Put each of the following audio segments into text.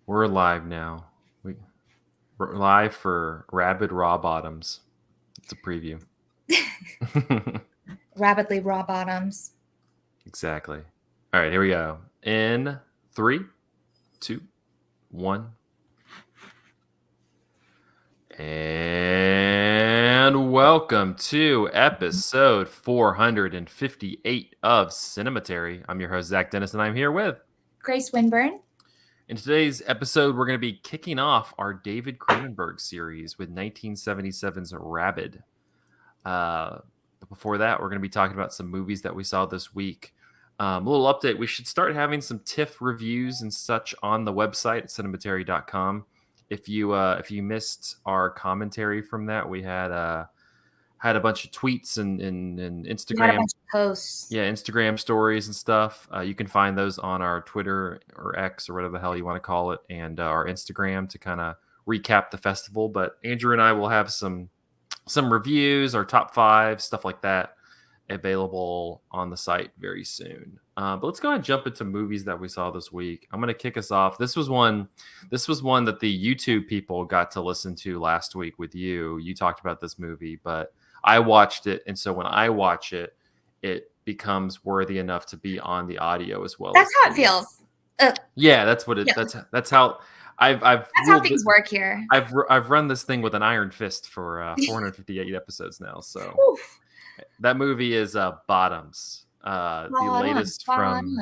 We're live now. We're live for Rabid Raw Bottoms. It's a preview. Rapidly raw bottoms. Exactly. All right, here we go. In 3, 2, 1. And welcome to episode 458 of Cinematary. I'm your host, Zach Dennis, and I'm here with Grace Winburn. In today's episode, we're going to be kicking off our David Cronenberg series with 1977's Rabid. But before that, we're going to be talking about some movies that we saw this week. A little update: we should start having some TIFF reviews and such on the website at cinematary.com. If you missed our commentary from that, we had a bunch of tweets and Instagram. We had a bunch of posts. Yeah, Instagram stories and stuff. You can find those on our Twitter or X or whatever the hell you want to call it, and our Instagram to kind of recap the festival. But Andrew and I will have some reviews, our top 5, stuff like that, available on the site very soon. But let's go ahead and jump into movies that we saw this week. I'm going to kick us off. This was one that the YouTube people got to listen to last week with you. You talked about this movie, but I watched it, and so when I watch it, it becomes worthy enough to be on the audio as well. That's how it feels. Yeah, that's what it. Yeah. That's how I've. That's how things work here. I've run this thing with an iron fist for 458 episodes now. So Oof. That movie is Bottoms, the latest from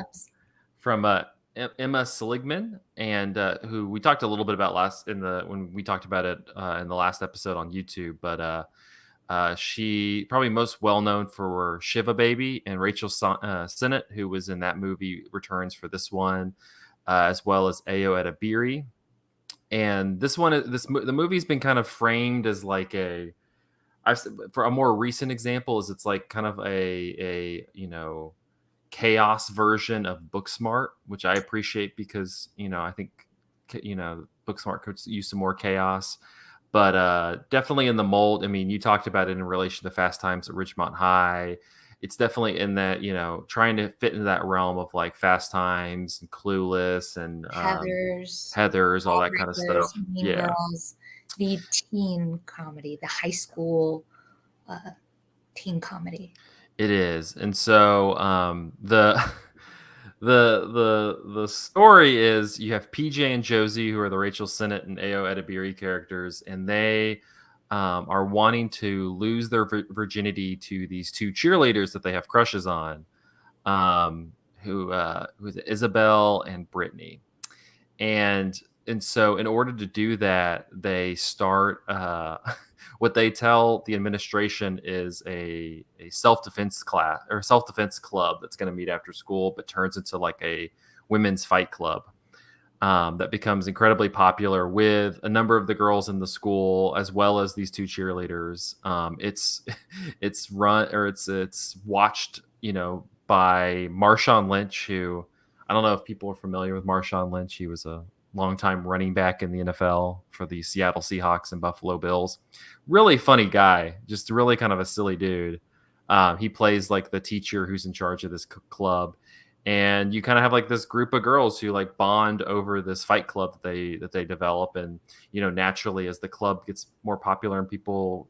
Emma Seligman, and who we talked a little bit about when we talked about it in the last episode on YouTube, but. She probably most well known for Shiva Baby, and Rachel Sennett, who was in that movie, returns for this one, as well as Ayo Edebiri. And the movie's been kind of framed as like for a more recent example, is it's like kind of a chaos version of Booksmart, which I appreciate because I think Booksmart could use some more chaos. But definitely in the mold. I mean, you talked about it in relation to Fast Times at Ridgemont High. It's definitely in that, trying to fit into that realm of like Fast Times and Clueless and Heathers, all that kind of stuff. Mean Girls, the teen comedy, the high school teen comedy. It is. And so the story is you have PJ and Josie, who are the Rachel Sennett and Ayo Edebiri characters, and they are wanting to lose their virginity to these two cheerleaders that they have crushes on, who is Isabel and Brittany, and so in order to do that, they start what they tell the administration is a self-defense class or self-defense club that's going to meet after school, but turns into like a women's fight club that becomes incredibly popular with a number of the girls in the school, as well as these two cheerleaders. It's watched, by Marshawn Lynch, who I don't know if people are familiar with Marshawn Lynch. He was a longtime running back in the NFL for the Seattle Seahawks and Buffalo Bills. Really funny guy, just really kind of a silly dude. He plays like the teacher who's in charge of this club, and you kind of have like this group of girls who like bond over this fight club that they develop, and naturally as the club gets more popular and people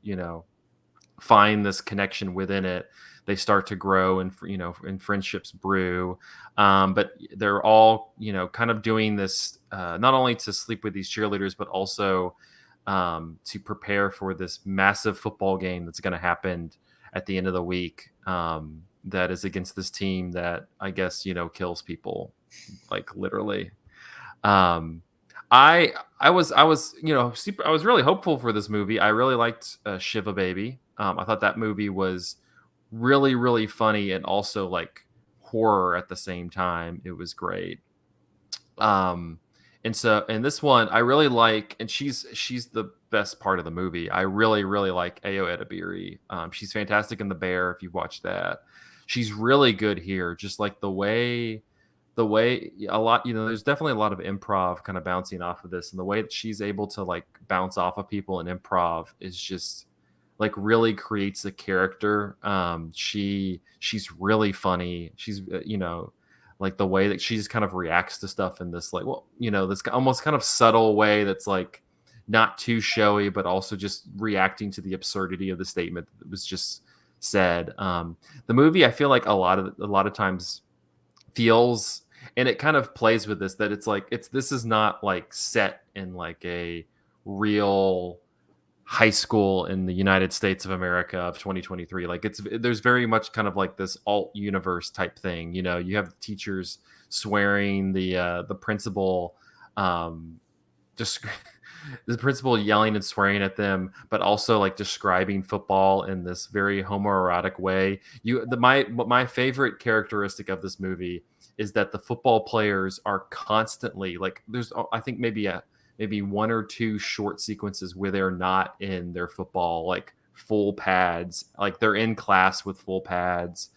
find this connection within it, they start to grow and friendships brew. But they're all kind of doing this not only to sleep with these cheerleaders, but also to prepare for this massive football game that's going to happen at the end of the week, that is against this team that I guess kills people, like literally. I was really hopeful for this movie. I really liked Shiva Baby. I thought that movie was really, really funny and also like horror at the same time. It was great. And this one I really like, and she's the best part of the movie. I really, really like Ayo Edebiri. She's fantastic in The Bear. If you've watched that, she's really good here. Just like the way a lot, there's definitely a lot of improv kind of bouncing off of this, and the way that she's able to like bounce off of people in improv is just like really creates a character. She's really funny. She's like the way that she just kind of reacts to stuff in this, like, well, this almost kind of subtle way that's like not too showy, but also just reacting to the absurdity of the statement that was just said. The movie, I feel like a lot of times feels, and it kind of plays with this, that it's like this is not like set in like a real high school in the United States of America of 2023. Like there's very much kind of like this alt universe type thing. You have teachers swearing, the principal just the principal yelling and swearing at them, but also like describing football in this very homoerotic way. My favorite characteristic of this movie is that the football players are constantly like, there's, I think, maybe one or two short sequences where they're not in their football like full pads, like they're in class with full pads.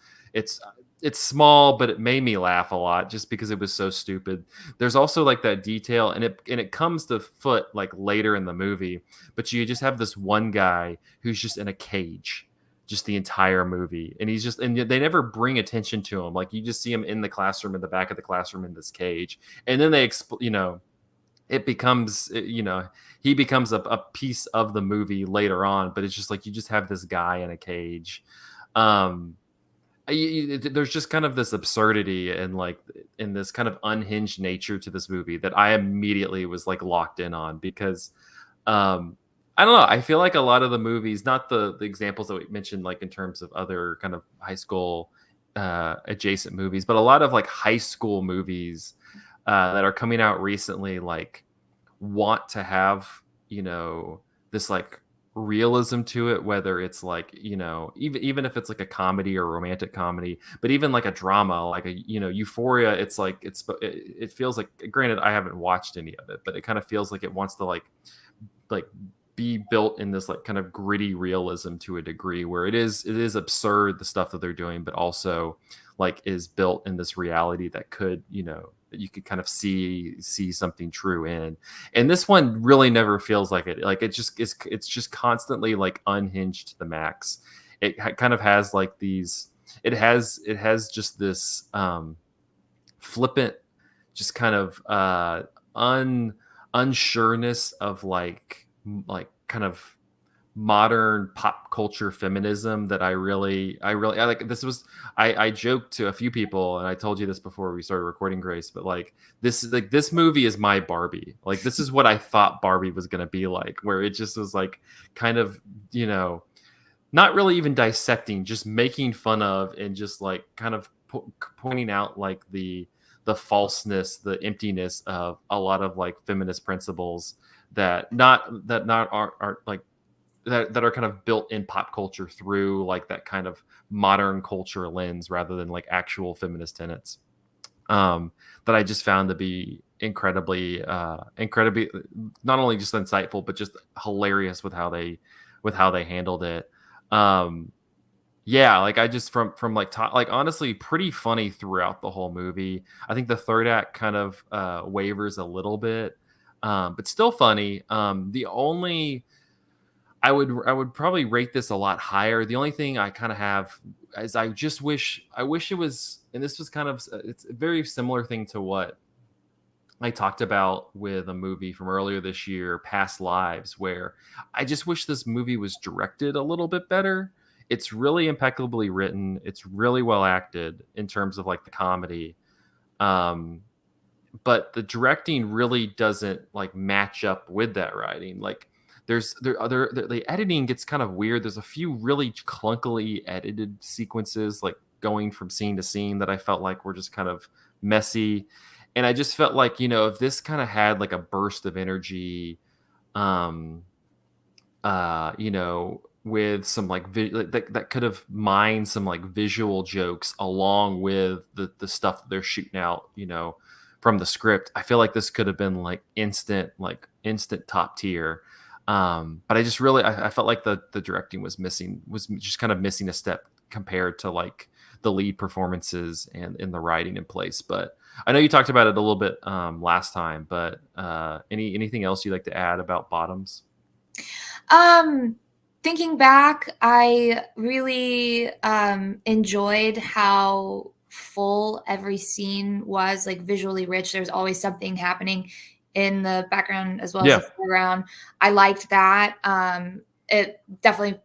It's small, but it made me laugh a lot just because it was so stupid. There's also like that detail, and it comes to foot like later in the movie, but you just have this one guy who's just in a cage just the entire movie, and they never bring attention to him. Like you just see him in the classroom, in the back of the classroom, in this cage, and then it becomes, he becomes a piece of the movie later on, but it's just like you just have this guy in a cage. There's just kind of this absurdity and like in this kind of unhinged nature to this movie that I immediately was like locked in on, because I don't know, I feel like a lot of the movies, not the examples that we mentioned like in terms of other kind of high school adjacent movies, but a lot of like high school movies that are coming out recently, like want to have this like realism to it, whether it's like even if it's like a comedy or romantic comedy, but even like a drama, like a Euphoria. It's like it feels like, granted I haven't watched any of it, but it kind of feels like it wants to like be built in this like kind of gritty realism to a degree where it is absurd, the stuff that they're doing, but also like is built in this reality that could that you could kind of see something true in. And this one really never feels like it. Like it's just constantly like unhinged to the max. Kind of has like these. It has just this flippant, just kind of unsureness of like kind of modern pop culture feminism that I like. I joked to a few people, and I told you this before we started recording, Grace, but like this movie is my Barbie. Like this is what I thought Barbie was going to be like, where it just was like kind of, not really even dissecting, just making fun of, and just like kind of pointing out like the falseness, the emptiness of a lot of like feminist principles that aren't like that are kind of built in pop culture through like that kind of modern culture lens, rather than like actual feminist tenets, that I just found to be incredibly not only just insightful, but just hilarious with how they handled it. Yeah, like I just from like like honestly pretty funny throughout the whole movie. I think the third act kind of wavers a little bit, but still funny. The only I would probably rate this a lot higher. The only thing I kind of have is I wish it was, and this was kind of, it's a very similar thing to what I talked about with a movie from earlier this year, Past Lives, where I just wish this movie was directed a little bit better. It's really impeccably written. It's really well acted in terms of like the comedy. But the directing really doesn't like match up with that writing. Like the editing gets kind of weird. There's a few really clunkily edited sequences, like going from scene to scene, that I felt like were just kind of messy. And I just felt like, if this kind of had like a burst of energy, with some like that could have mined some like visual jokes along with the stuff that they're shooting out, from the script. I feel like this could have been like instant top tier. But I just really, I felt like the directing was just kind of missing a step compared to like the lead performances and in the writing in place. But I know you talked about it a little bit last time, but anything else you'd like to add about Bottoms? Thinking back, I really enjoyed how full every scene was, like visually rich. There's always something happening in the background as well as Yeah. the foreground. I liked that. It definitely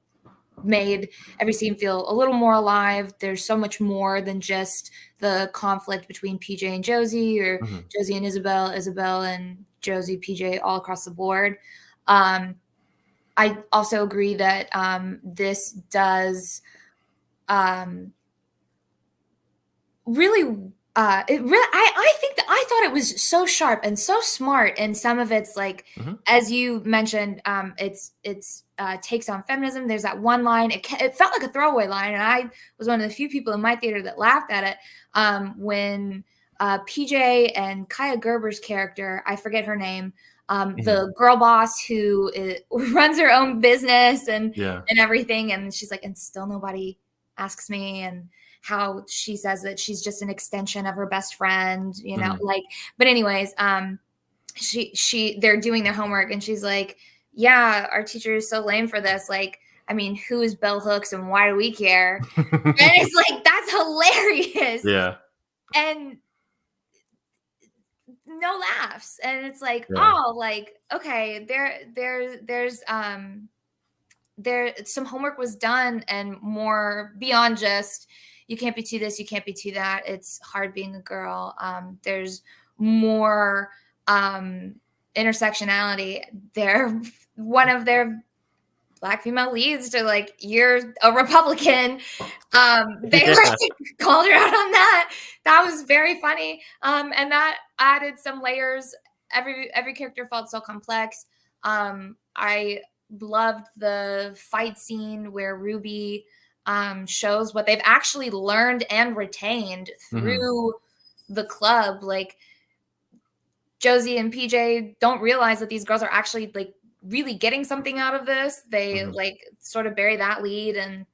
made every scene feel a little more alive. There's so much more than just the conflict between PJ and Josie, or Mhm. Josie and Isabel, Isabel and Josie, PJ, all across the board. I also agree that this does really I think that I thought it was so sharp and so smart, and some of it's like, Mhm. as you mentioned, it's takes on feminism. There's that one line, it felt like a throwaway line, and I was one of the few people in my theater that laughed at it, when PJ and Kaya Gerber's character, I forget her name, Mhm. the girl boss who runs her own business and Yeah. everything, and she's like, and still nobody asks me, and how she says that she's just an extension of her best friend, you know, Mhm. like, but anyways, they're doing their homework, and she's like, yeah, our teacher is so lame for this. Like, I mean, who is Bell Hooks and why do we care? And it's like, that's hilarious. Yeah. And no laughs. And it's like, Yeah. oh, like, okay, there some homework was done, and more beyond just, you can't be to this, you can't be to that, it's hard being a girl. There's more intersectionality. They're one of their Black female leads to like, you're a Republican. They Yeah. like called her out on that. That was very funny. And that added some layers. Every character felt so complex. I loved the fight scene where Ruby shows what they've actually learned and retained Mhm. through the club. Like, Josie and PJ don't realize that these girls are actually like really getting something out of this. They Mhm. like sort of bury that lead, and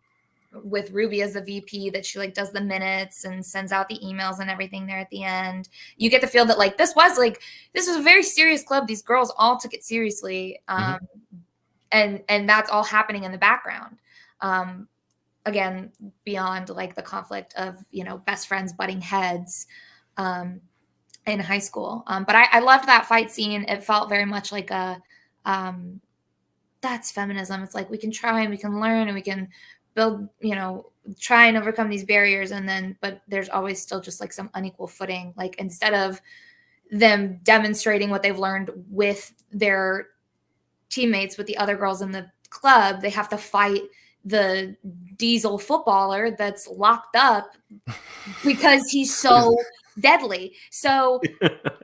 with Ruby as the VP, that she like does the minutes and sends out the emails and everything there at the end. You get the feel that like this was a very serious club. These girls all took it seriously. Mhm. And that's all happening in the background. Um, Again, beyond like the conflict of, best friends butting heads. In high school. But I loved that fight scene. It felt very much like um, that's feminism. It's like, we can try and we can learn and we can build, try and overcome these barriers. But there's always still just like some unequal footing. Like, instead of them demonstrating what they've learned with their teammates, with the other girls in the club, they have to fight the diesel footballer that's locked up because he's so deadly. So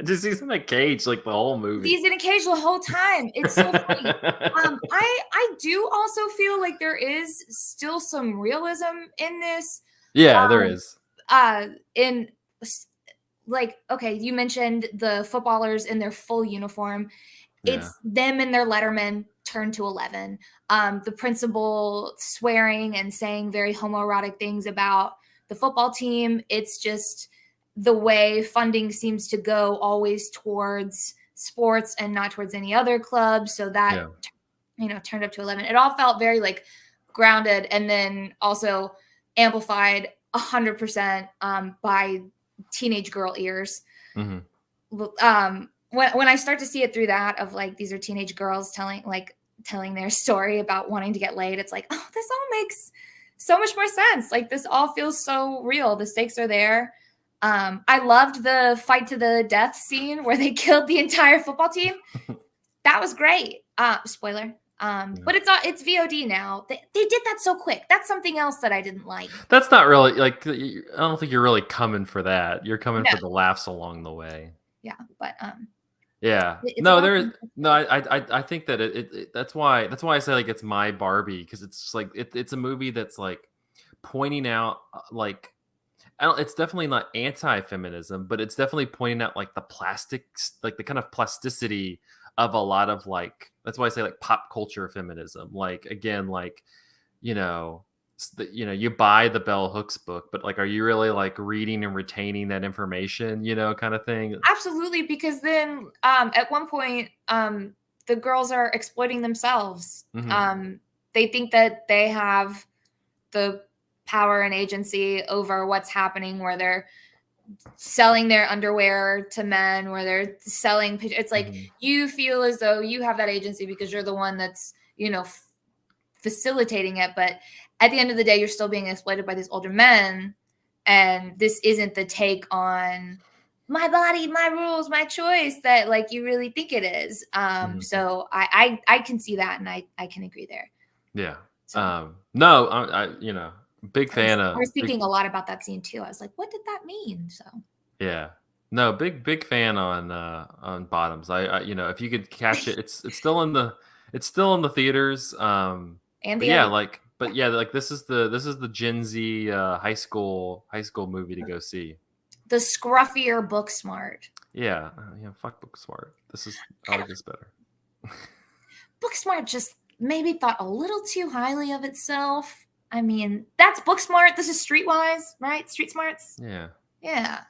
Just he's in a cage like the whole movie. he's in a cage the whole time. It's so funny. I do also feel like there is still some realism in this. Yeah, there is. In like, okay, you mentioned the footballers in their full uniform. Yeah. It's them and their letterman turned to 11. The principal swearing and saying very homoerotic things about the football team. It's just the way funding seems to go always towards sports and not towards any other club. So that, Yeah. turned up to 11. It all felt very like grounded, and then also amplified 100% by teenage girl ears. Mhm. When I start to see it through that, of like, these are teenage girls telling their story about wanting to get laid, it's like, oh, this all makes so much more sense. Like, this all feels so real. The stakes are there. I loved the fight to the death scene where they killed the entire football team. That was great. Spoiler. Yeah. But it's VOD now. They did that so quick. That's something else that I didn't like. That's not really like, I don't think you're really coming for that. You're coming No, for the laughs along the way. yeah, but Yeah. it's No, about there is them. no, I think that that's why I say like it's my Barbie, because it's just like it's a movie that's like pointing out like, I don't, it's definitely not anti-feminism, but it's definitely pointing out like the plastics, like the kind of plasticity of a lot of like, that's why I say like pop culture feminism. Like, again, like, you know, you buy the Bell Hooks book, but like, are you really like reading and retaining that information, kind of thing? Absolutely, because then at one point the girls are exploiting themselves. Hmm. They think that they have the power and agency over what's happening, where they're selling their underwear to men, where they're selling. It's like you feel as though you have that agency because you're the one that's, facilitating it. But at the end of the day, you're still being exploited by these older men. And this isn't the take on my body, my rules, my choice that like you really think it is. So I can see that, and I can agree there. Yeah. So. No, I big fan of. We're speaking a lot about that scene too. I was like, what did that mean? So. Yeah. No, big fan on Bottoms. I if you could catch it, it's still in the theaters. And this is the Gen Z high school movie to go see. The scruffier Booksmart. Yeah, fuck Booksmart. I like this better. Booksmart just maybe thought a little too highly of itself. I mean, that's Booksmart. This is Streetwise, right? Street Smarts. Yeah. Yeah.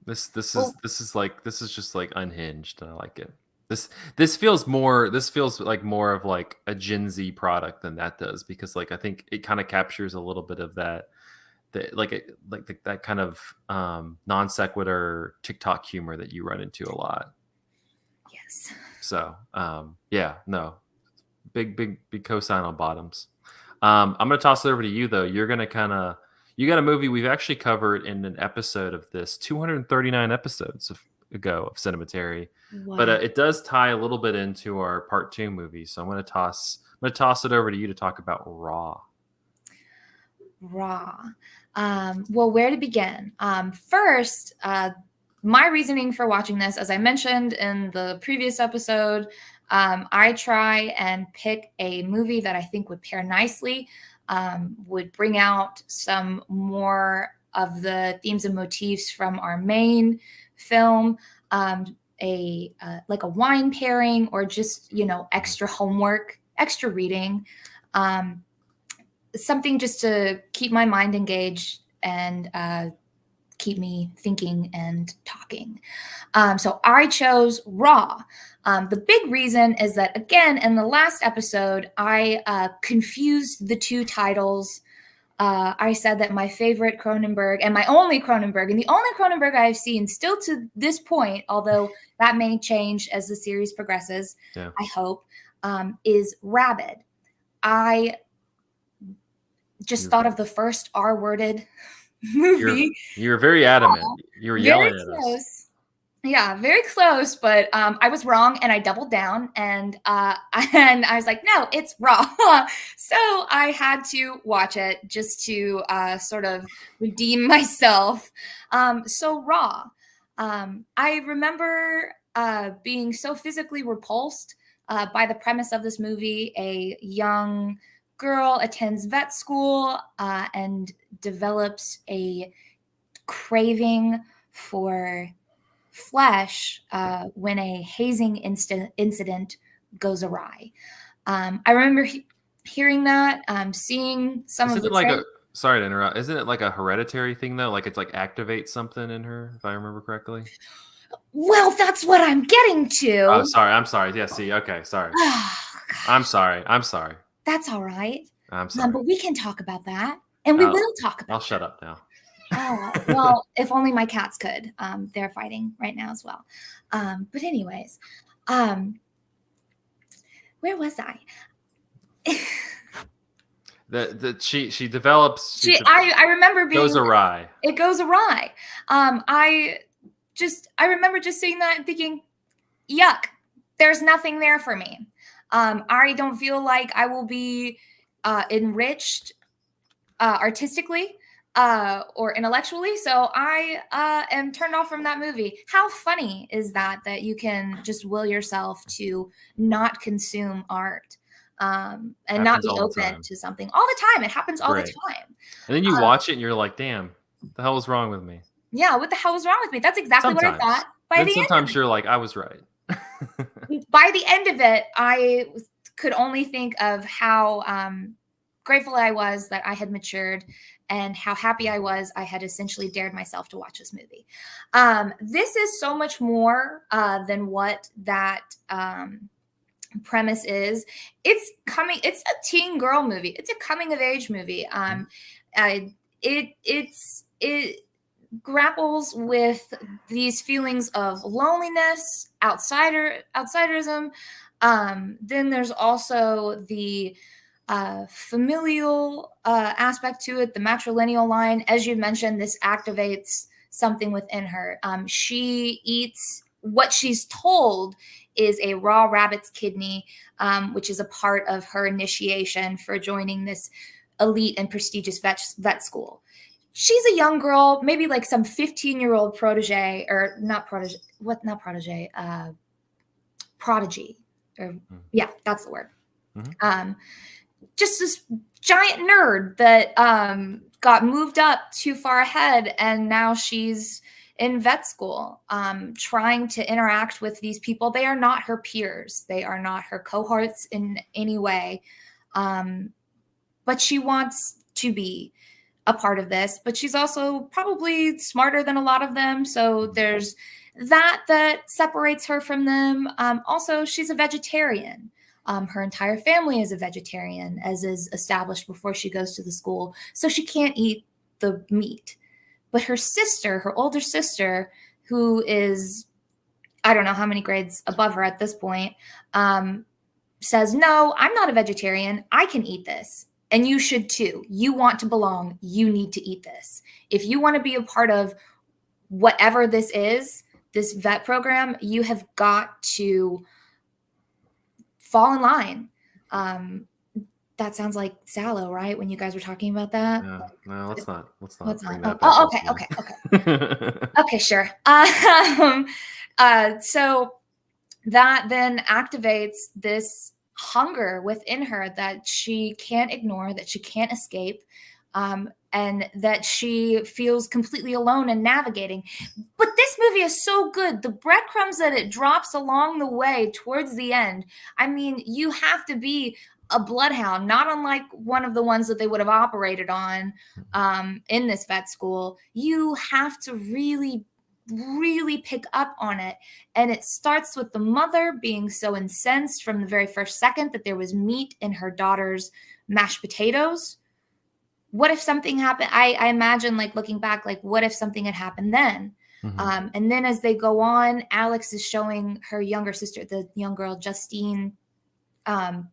This is just like unhinged, and I like it. This feels like more of like a Gen Z product than that does, because like I think it kind of captures a little bit of that that kind of non sequitur TikTok humor that you run into a lot. Yes. So big cosign on Bottoms. I'm gonna toss it over to you though. You're gonna you got a movie we've actually covered in an episode of this 239 episodes ago of Cinematary. Wow. But it does tie a little bit into our part 2 movie. So I'm gonna toss it over to you to talk about Raw. Well, where to begin? First, my reasoning for watching this, as I mentioned in the previous episode, I try and pick a movie that I think would pair nicely, would bring out some more of the themes and motifs from our main film, like a wine pairing, or just, extra homework, extra reading, something just to keep my mind engaged and keep me thinking and talking. So I chose Raw. The big reason is that, again, in the last episode, I confused the two titles. I said that my favorite Cronenberg, and my only Cronenberg, and the only Cronenberg I've seen still to this point, although that may change as the series progresses, I hope, is Rabid. I just thought of the first R-worded movie. You're very adamant. You were yelling at us. Yeah, very close, but I was wrong, and I doubled down, and I was like, no, it's Raw. So I had to watch it just to sort of redeem myself. So Raw. I remember being so physically repulsed by the premise of this movie. A young girl attends vet school and develops a craving for flesh when a hazing incident goes awry. I remember hearing that, seeing some of the sorry to interrupt. Isn't it like a hereditary thing though? Like it's like activates something in her, if I remember correctly. Well, that's what I'm getting to. Oh, sorry. I'm sorry. Yeah, see, okay, sorry. I'm sorry. That's all right. I'm sorry. But we can talk about that, and we will talk about I'll shut up now. Well, if only my cats could. They're fighting right now as well. But anyways, where was I? She develops. I remember being. Goes awry. It goes awry. I remember just seeing that and thinking, yuck, there's nothing there for me. I don't feel like I will be enriched artistically or intellectually. So I am turned off from that movie. How funny is that you can just will yourself to not consume art and not be open to something all the time. It happens all the time. And then you watch it and you're like, damn, what the hell was wrong with me? Yeah, what the hell was wrong with me? That's exactly what I thought. Sometimes you're like, I was right. By the end of it, I could only think of how grateful I was that I had matured, and how happy I was I had essentially dared myself to watch this movie. This is so much more than what that premise is. It's a teen girl movie. It's a coming of age movie. It grapples with these feelings of loneliness, outsiderism. Then there's also the familial aspect to it, the matrilineal line. As you mentioned, this activates something within her. She eats what she's told is a raw rabbit's kidney, which is a part of her initiation for joining this elite and prestigious vet school. She's a young girl, maybe like some 15-year-old protege, or not protege, not protege, prodigy, or yeah, that's the word. Mm-hmm. Just this giant nerd that got moved up too far ahead, and now she's in vet school, trying to interact with these people. They are not her peers. They are not her cohorts in any way. But she wants to be a part of this, but she's also probably smarter than a lot of them. So there's that separates her from them. Also, she's a vegetarian. Her entire family is a vegetarian, as is established before she goes to the school. So she can't eat the meat. But her sister, her older sister, who is, I don't know how many grades above her at this point, says, no, I'm not a vegetarian. I can eat this. And you should too. You want to belong. You need to eat this. If you want to be a part of whatever this is, this vet program, you have got to fall in line. That sounds like Sallow, right? When you guys were talking about that. Yeah, no, let's not bring that. that back. Okay. Okay, sure. So that then activates this hunger within her that she can't ignore, that she can't escape, and that she feels completely alone in navigating. But this movie is so good. The breadcrumbs that it drops along the way towards the end. I mean, you have to be a bloodhound, not unlike one of the ones that they would have operated on in this vet school. You have to really pick up on it. And it starts with the mother being so incensed from the very first second that there was meat in her daughter's mashed potatoes. What if something happened? I imagine, like, looking back, like, what if something had happened then? Mm-hmm. And then as they go on, Alex is showing her younger sister, the young girl, Justine,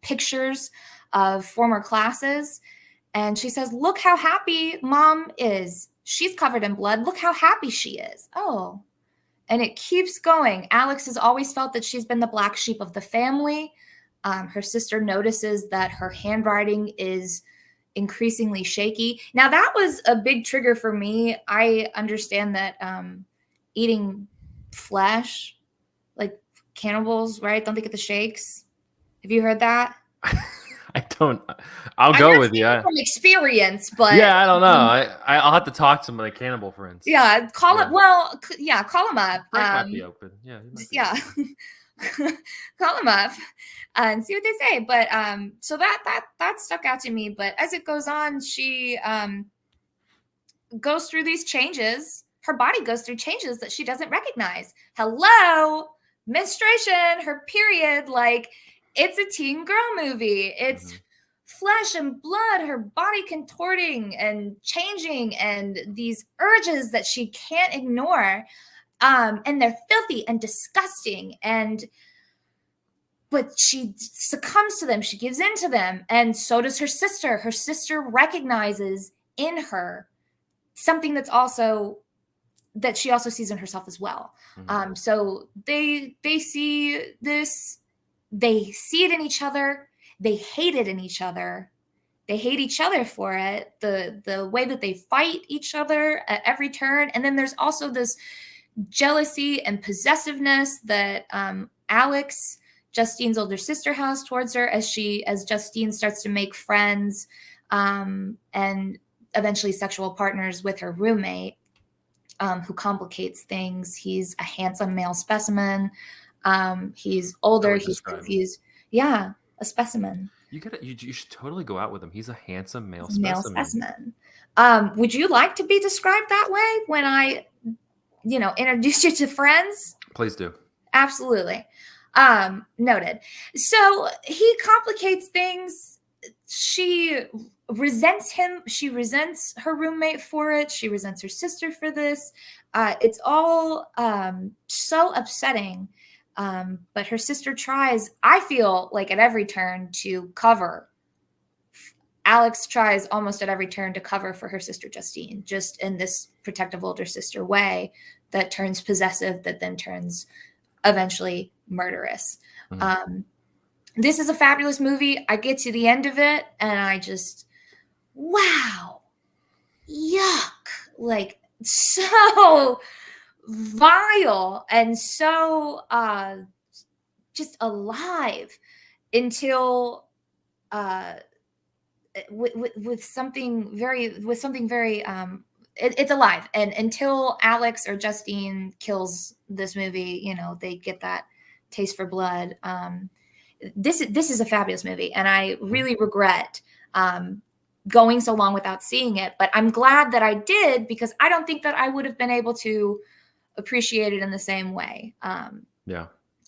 pictures of former classes. And she says, look how happy mom is. She's covered in blood. Look how happy she is. Oh, and it keeps going. Alex has always felt that she's been the black sheep of the family. Her sister notices that her handwriting is increasingly shaky. Now, that was a big trigger for me. I understand that eating flesh, like cannibals, right? Don't they get the shakes? Have you heard that? I don't. I'll go with you. From experience, but yeah, I don't know. I'll have to talk to my cannibal friends. Yeah, call it. Well, yeah, call them up. Might be open. Yeah. Call them up and see what they say. But so that stuck out to me. But as it goes on, she goes through these changes. Her body goes through changes that she doesn't recognize. Hello, menstruation, her period, like. It's a teen girl movie. It's flesh and blood, her body contorting and changing, and these urges that she can't ignore. And they're filthy and disgusting. But she succumbs to them. She gives in to them. And so does her sister. Her sister recognizes in her something that she also sees in herself as well. Mm-hmm. So they see this. They see it in each other. They hate it in each other. They hate each other for it. The way that they fight each other at every turn. And then there's also this jealousy and possessiveness that Alex, Justine's older sister, has towards her as Justine starts to make friends and eventually sexual partners with her roommate, who complicates things. He's a handsome male specimen. He's older. He's confused. Yeah, a specimen. You should totally go out with him. He's a handsome male specimen. Would you like to be described that way when I, introduce you to friends? Please do. Absolutely. Noted. So he complicates things. she resents him. She resents her roommate for it. She resents her sister for this. It's all so upsetting. But her sister tries, I feel like at every turn, to cover. Alex tries almost at every turn to cover for her sister Justine, just in this protective older sister way that turns possessive, that then turns eventually murderous. This is a fabulous movie. I get to the end of it and I just, wow, yuck, like so vile and so just alive until with something very it's alive, and until Alex or Justine kills this movie, you know, they get that taste for blood. This is a fabulous movie, and I really regret going so long without seeing it, but I'm glad that I did, because I don't think that I would have been able to appreciate it in the same way. Yeah.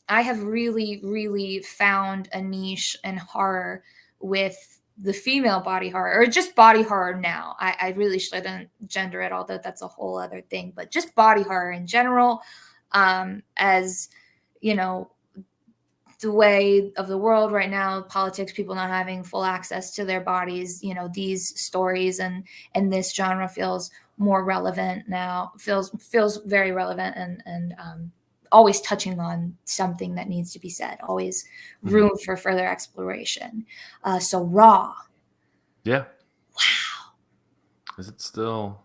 I have really found a niche in horror with the female body horror, or just body horror now. I really shouldn't gender it, although that's a whole other thing, but just body horror in general, as you know, the way of the world right now, politics, people not having full access to their bodies, you know, these stories and this genre feels more relevant now, feels very relevant, and always touching on something that needs to be said, always room for further exploration. So Raw. Yeah. Wow. Is it still?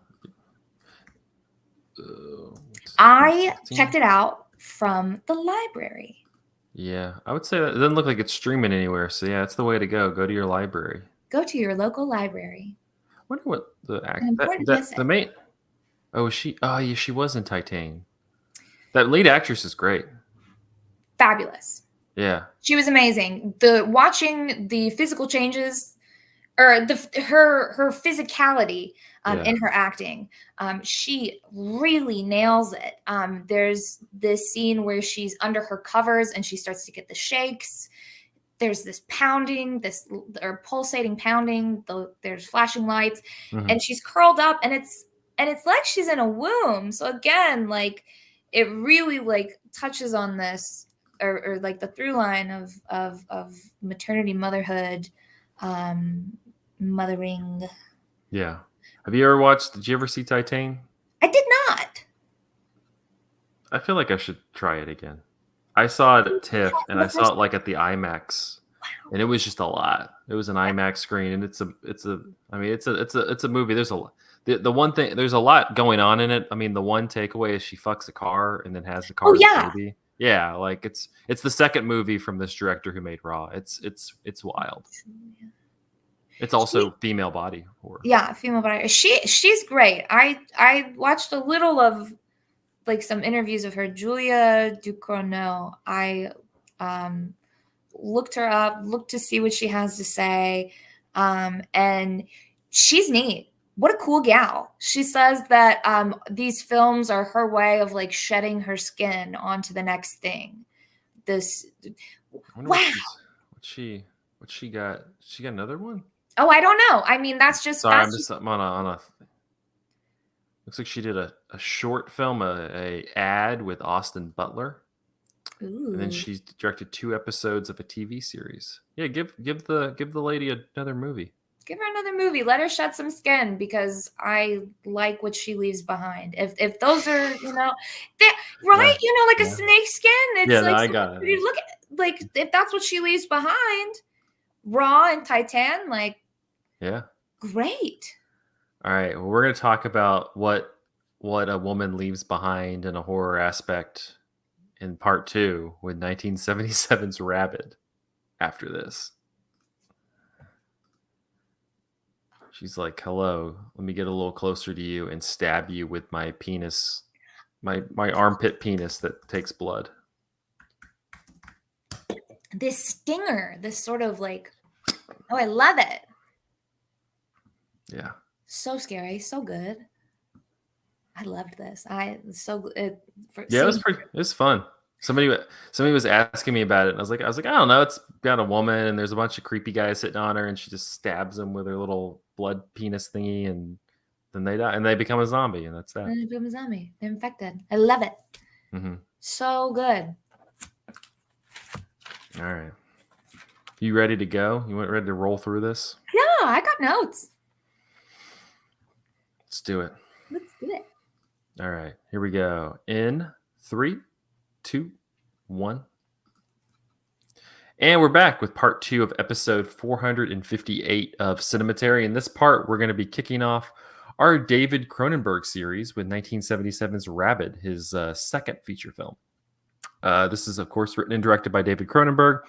I checked it out from the library. Yeah, I would say that it doesn't look like it's streaming anywhere. So yeah, it's the way to go. Go to your library. Go to your local library. I wonder what the An important visit. the main. Oh, she. Oh, yeah, she was in Titane. That lead actress is great. Fabulous. Yeah. She was amazing. Watching the physical changes, or her physicality in her acting, she really nails it. There's this scene where she's under her covers and she starts to get the shakes. There's this pounding, or pulsating pounding. There's flashing lights, and she's curled up, and it's like she's in a womb. So again, like, it really like touches on this, or like the through line of maternity, motherhood, mothering. Yeah. Have you ever watched? Did you ever see Titane? I did not. I feel like I should try it again. I saw it at TIFF, and I saw it like at the IMAX, and it was just a lot. It was an IMAX screen, and it's a movie. There's the one thing, there's a lot going on in it. I mean, the one takeaway is she fucks a car and then has the car baby. Yeah, like it's the second movie from this director who made Raw. It's wild. It's also female body horror. Yeah, female body. She's great. I watched a little of like some interviews of her. Julia Ducournau. I looked her up, looked to see what she has to say, and she's neat. What a cool gal. She says that these films are her way of like shedding her skin onto the next thing. This, wow. What she got? She got another one? Oh, I don't know. I mean, that's just. Sorry, I'm just on a. Looks like she did a short film, a ad with Austin Butler. Ooh. And then she's directed 2 episodes of a TV series. Yeah, give the lady another movie. Give her another movie. Let her shed some skin, because I like what she leaves behind. If those are, you know, right? You know, like a snake skin. It's like, I got it. Look at, like, if that's what she leaves behind, Raw and Titane, like, yeah, great. All right, well, we're going to talk about what a woman leaves behind in a horror aspect in part 2 with 1977's Rabid after this. She's like, hello, let me get a little closer to you and stab you with my penis, my armpit penis that takes blood. This stinger, this sort of like, oh, I love it. Yeah. So scary, so good. I loved this. It was fun. Somebody was asking me about it, and I was like, I don't know. It's got a woman, and there's a bunch of creepy guys sitting on her, and she just stabs them with her little blood penis thingy, and then they die, and they become a zombie, and that's that. And they become a zombie. They're infected. I love it. Mm-hmm. So good. All right. You ready to go? You ready to roll through this? Yeah, I got notes. Let's do it. Let's do it. All right. Here we go. In 3, 2, 1. And we're back with part 2 of episode 458 of Cinematary. In this part, we're going to be kicking off our David Cronenberg series with 1977's Rabid, his second feature film. This is, of course, written and directed by David Cronenberg.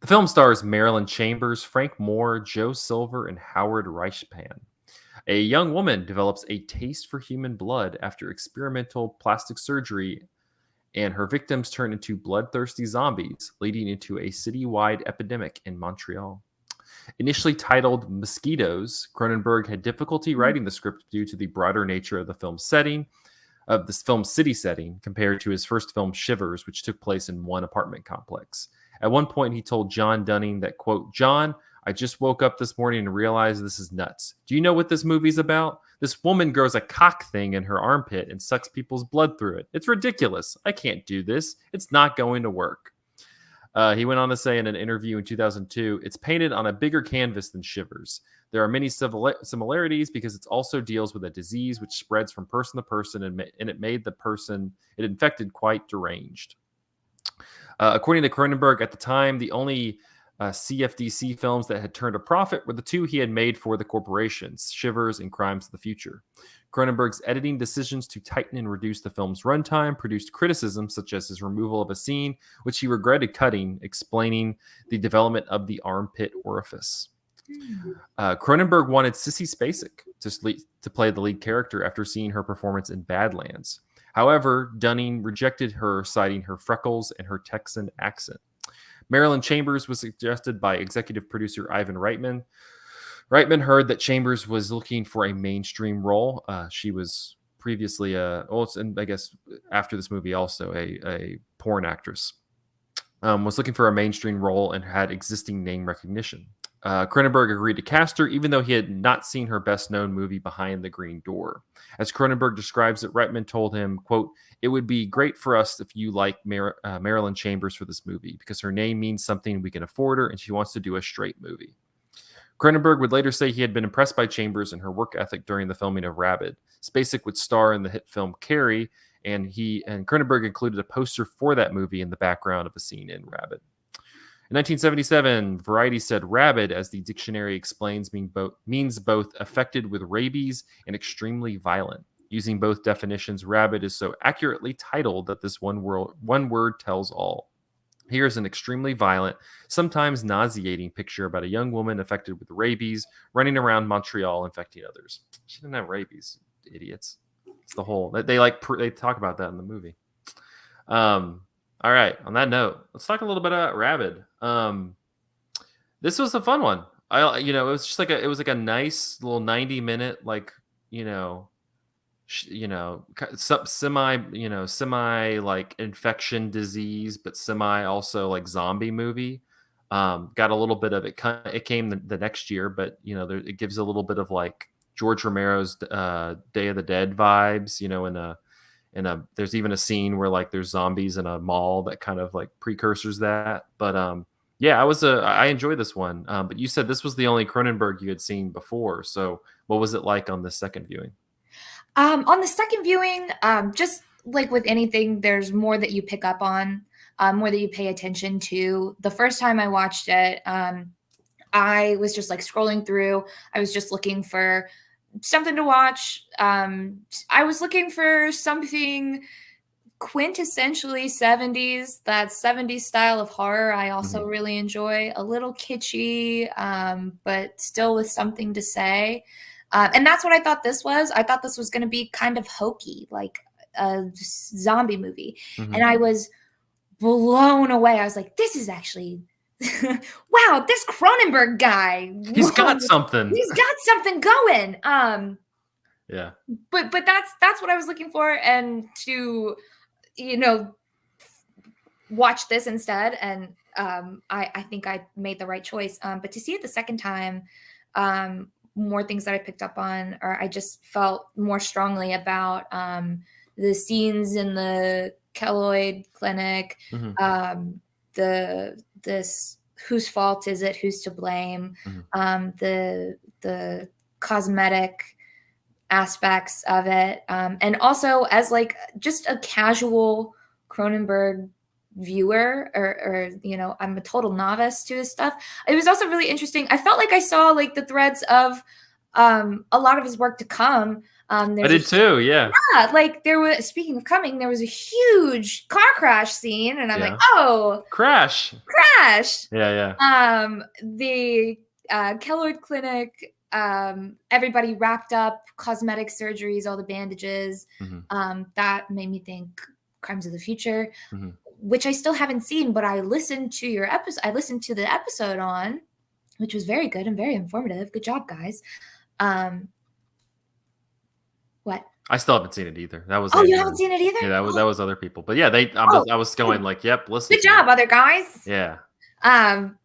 The film stars Marilyn Chambers, Frank Moore, Joe Silver, and Howard Reichpan. A young woman develops a taste for human blood after experimental plastic surgery, and her victims turn into bloodthirsty zombies, leading into a citywide epidemic in Montreal. Initially titled Mosquitoes, Cronenberg had difficulty writing the script due to the broader nature of the film's setting, of this film's city setting, compared to his first film Shivers, which took place in one apartment complex. At one point, he told John Dunning that, quote, "John, I just woke up this morning and realized this is nuts. Do you know what this movie's about? This woman grows a cock thing in her armpit and sucks people's blood through it. It's ridiculous. I can't do this. It's not going to work." He went on to say in an interview in 2002, "It's painted on a bigger canvas than Shivers. There are many similarities because it also deals with a disease which spreads from person to person, and it made the person it infected quite deranged." According to Cronenberg, at the time, the only CFDC films that had turned a profit were the two he had made for the corporations, Shivers and Crimes of the Future. Cronenberg's editing decisions to tighten and reduce the film's runtime produced criticism, such as his removal of a scene, which he regretted cutting, explaining the development of the armpit orifice. Cronenberg wanted Sissy Spacek to play the lead character after seeing her performance in Badlands. However, Dunning rejected her, citing her freckles and her Texan accent. Marilyn Chambers was suggested by executive producer Ivan Reitman. Reitman heard that Chambers was looking for a mainstream role. She was previously, and I guess after this movie also, a porn actress. Was looking for a mainstream role and had existing name recognition. Cronenberg agreed to cast her, even though he had not seen her best-known movie Behind the Green Door. As Cronenberg describes it, Reitman told him, quote, "It would be great for us if you like Marilyn Chambers for this movie, because her name means something, we can afford her, and she wants to do a straight movie." Cronenberg would later say he had been impressed by Chambers and her work ethic during the filming of Rabid. Spacek would star in the hit film Carrie, and Cronenberg included a poster for that movie in the background of a scene in Rabid. In 1977, Variety said Rabid, as the dictionary explains, means both affected with rabies and extremely violent. Using both definitions, Rabid is so accurately titled that this one word tells all. Here's an extremely violent, sometimes nauseating picture about a young woman affected with rabies running around Montreal infecting others. She didn't have rabies, idiots. It's the whole they talk about that in the movie. All right. On that note, let's talk a little bit about Rabid. This was a fun one. It was just like a nice little 90-minute, semi like infection disease, but semi also like zombie movie. Got a little bit of it. It came the next year, but it gives a little bit of like George Romero's Day of the Dead vibes. There's even a scene where like there's zombies in a mall that kind of like precursors that. But I enjoyed this one. But you said this was the only Cronenberg you had seen before. So what was it like on the second viewing? On the second viewing, just like with anything, there's more that you pick up on, more that you pay attention to. The first time I watched it, I was just like scrolling through. I was just looking for something to watch. I was looking for something quintessentially 70s, that 70s style of horror I also really enjoy. A little kitschy, but still with something to say. And that's what I thought this was. I thought this was going to be kind of hokey, like a zombie movie. And I was blown away. I was like, this is actually, wow, this Cronenberg guy. He's got something. He's got something going. Yeah. But that's what I was looking for. And to, watch this instead, and I think I made the right choice. But to see it the second time, more things that I picked up on, or I just felt more strongly about the scenes in the keloid clinic, Mhm. this whose fault is it, who's to blame, Mhm. the cosmetic aspects of it, and also as like just a casual Cronenberg viewer, or I'm a total novice to his stuff. It was also really interesting. I felt like I saw like the threads of a lot of his work to come. I There's a did too. Yeah. yeah, like there was, speaking of coming, there was a huge car crash scene, and I'm like, Yeah. oh, Crash. crash. Yeah. Yeah. The keloid clinic, everybody wrapped up, cosmetic surgeries, all the bandages. Mhm. That made me think Crimes of the Future, Mhm. which I still haven't seen, but I listened to your episode. I listened to the episode on, which was very good and very informative. Good job, guys. What? I still haven't seen it either. That was Oh, you haven't Andrew. seen it either? Yeah, that Oh, was other people. But yeah, oh, I was going like, yep, listen good to it. job, other guys. Yeah.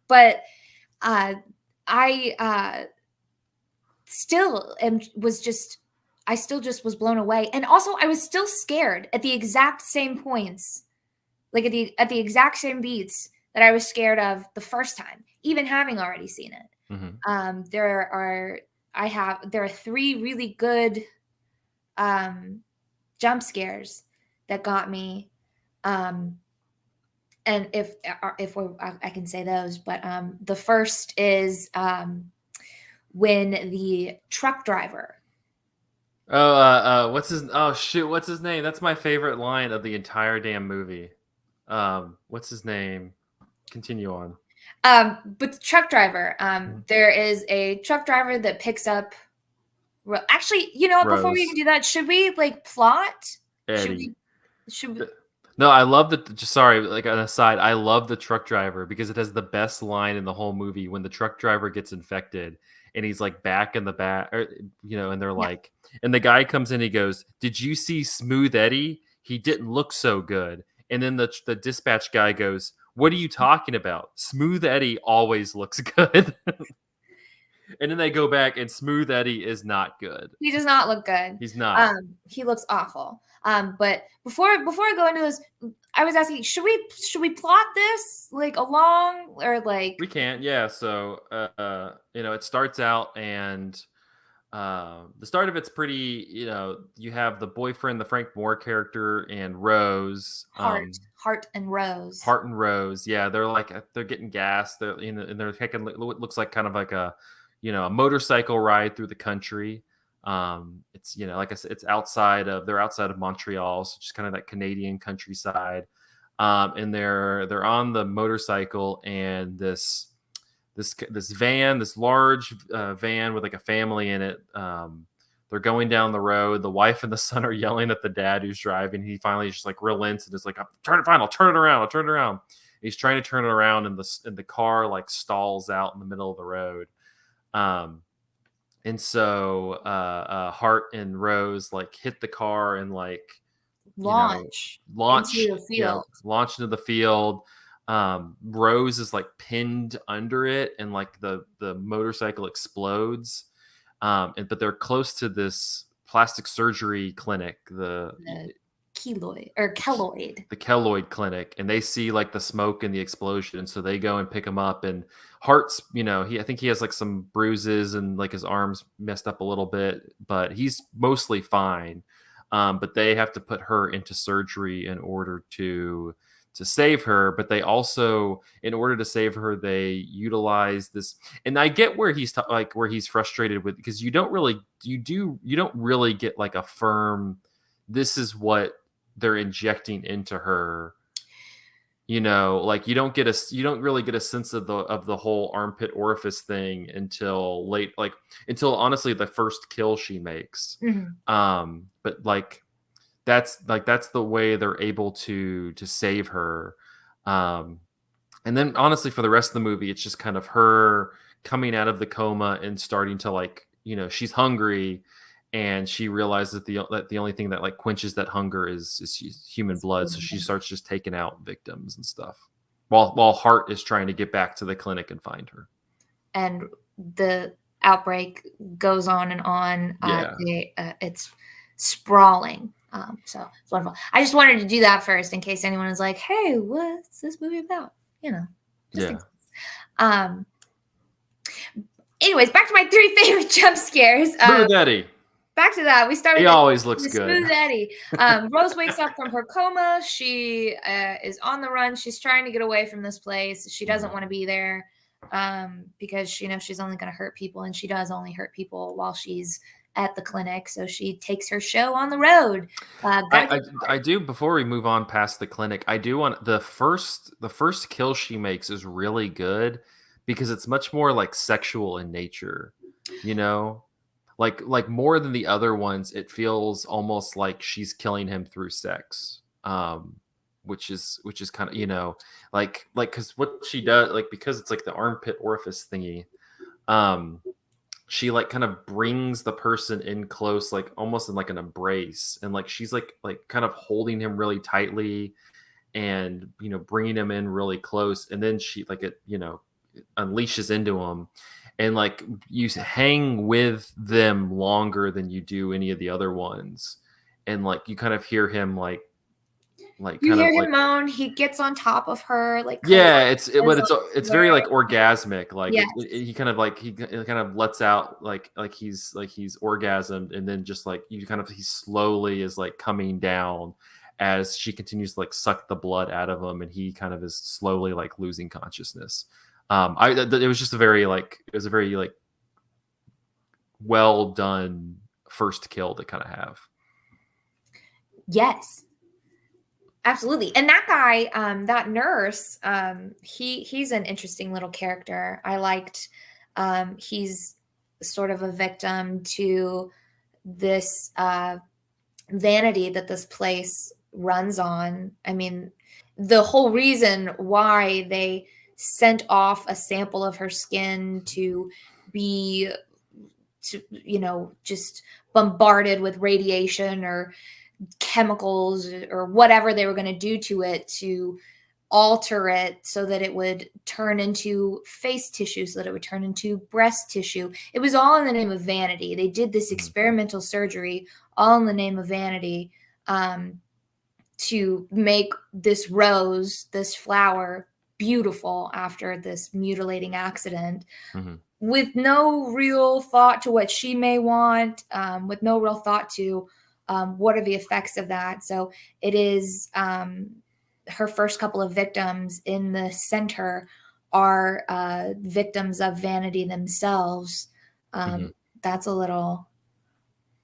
But I still am was just I still just was blown away. And also I was still scared at the exact same points, like at the exact same beats that I was scared of the first time, even having already seen it. Mhm. There are three really good jump scares that got me. And if I can say those, but the first is when the truck driver. What's his? Oh shoot, what's his name? That's my favorite line of the entire damn movie. What's his name? Continue on. But the truck driver, Mhm. there is a truck driver that picks up. Well, actually, before we even Rose, do that, should we like plot? Should Eddie. we? Should we? The- No, I love the. Just sorry, like an aside, I love the truck driver because it has the best line in the whole movie when the truck driver gets infected and he's like back in the back, or, and they're Yeah, like, and the guy comes in, he goes, "Did you see Smooth Eddie? He didn't look so good." And then the dispatch guy goes, "What are you talking about? Smooth Eddie always looks good." And then they go back, and Smooth Eddie is not good. he does not look good. He's not. He looks awful. But before I go into this, I was asking, should we plot this like along, or like We can, yeah. So, it starts out, and the start of it's pretty. You have the boyfriend, the Frank Moore character, and Rose, Heart and Rose? Hart and Rose. Yeah, they're like they're getting gas. They're and they're taking what looks like kind of like a motorcycle ride through the country. It's like I said, they're outside of Montreal, so just kind of that Canadian countryside. And they're on the motorcycle, and this van, this large van with like a family in it. They're going down the road. The wife and the son are yelling at the dad who's driving. He finally just like relents and is like, I'll turn it around. I'll turn it around." He's trying to turn it around, and the car like stalls out in the middle of the road. Um, and so Hart and Rose like hit the car and like you know, Launch into launch, the field. launch into the field. Rose is like pinned under it, and like the motorcycle explodes. But they're close to this plastic surgery clinic, The keloid. the Keloid clinic, and they see like the smoke and the explosion, so they go and pick him up. And Hart's, I think he has like some bruises and like his arms messed up a little bit, but he's mostly fine. But they have to put her into surgery in order to save her. But they also, in order to save her, they utilize this. And I get where where he's frustrated with, because you don't really get like a firm, this is what they're injecting into her. Like you don't really get a sense of the whole armpit orifice thing until late, like until honestly the first kill she makes. Mhm. But that's the way they're able to save her. And then honestly for the rest of the movie, it's just kind of her coming out of the coma and starting to, like, she's hungry, and she realizes that the only thing that like quenches that hunger is human blood. So she starts just taking out victims and stuff, while Hart is trying to get back to the clinic and find her. And the outbreak goes on and on. Yeah. It's sprawling. So it's wonderful. I just wanted to do that first in case anyone is like, "Hey, what's this movie about?" You know, just in case. Anyways, back to my 3 favorite jump scares. Smooth Eddie. Back to that. We started. He always looks the good. Smooth Eddie. Rose wakes up from her coma. She is on the run. She's trying to get away from this place. She doesn't want to be there because she knows she's only going to hurt people, and she does only hurt people while she's at the clinic. So she takes her show on the road. I do. Before we move on past the clinic, I do want the first kill she makes is really good because it's much more like sexual in nature, you know, like more than the other ones. It feels almost like she's killing him through sex, which is kind of, you know, like because what she does, like, because it's like the armpit orifice thingy, she like kind of brings the person in close, like almost in like an embrace, and like she's like kind of holding him really tightly, and, you know, bringing him in really close, and then she like it, you know, unleashes into him, and like you hang with them longer than you do any of the other ones, and like you kind of hear him like you kind hear of him like, moan. He gets on top of her, like, yeah, but it's very like orgasmic, like yes. he kind of like he kind of lets out like he's orgasmed, and then just like he slowly is like coming down as she continues to like suck the blood out of him, and he kind of is slowly like losing consciousness. It was just a very like well done first kill to kind of have. Yes. Absolutely. And that guy, that nurse, he's an interesting little character. I liked, he's sort of a victim to this vanity that this place runs on. I mean, the whole reason why they sent off a sample of her skin to be, you know, just bombarded with radiation or chemicals or whatever they were going to do to it to alter it so that it would turn into face tissue, so that it would turn into breast tissue. It was all in the name of vanity. They did this experimental surgery all in the name of vanity, to make this rose, this flower, beautiful after this mutilating accident. With no real thought to what she may want, with no real thought to what are the effects of that. So it is her first couple of victims in the center are victims of vanity themselves. That's a little,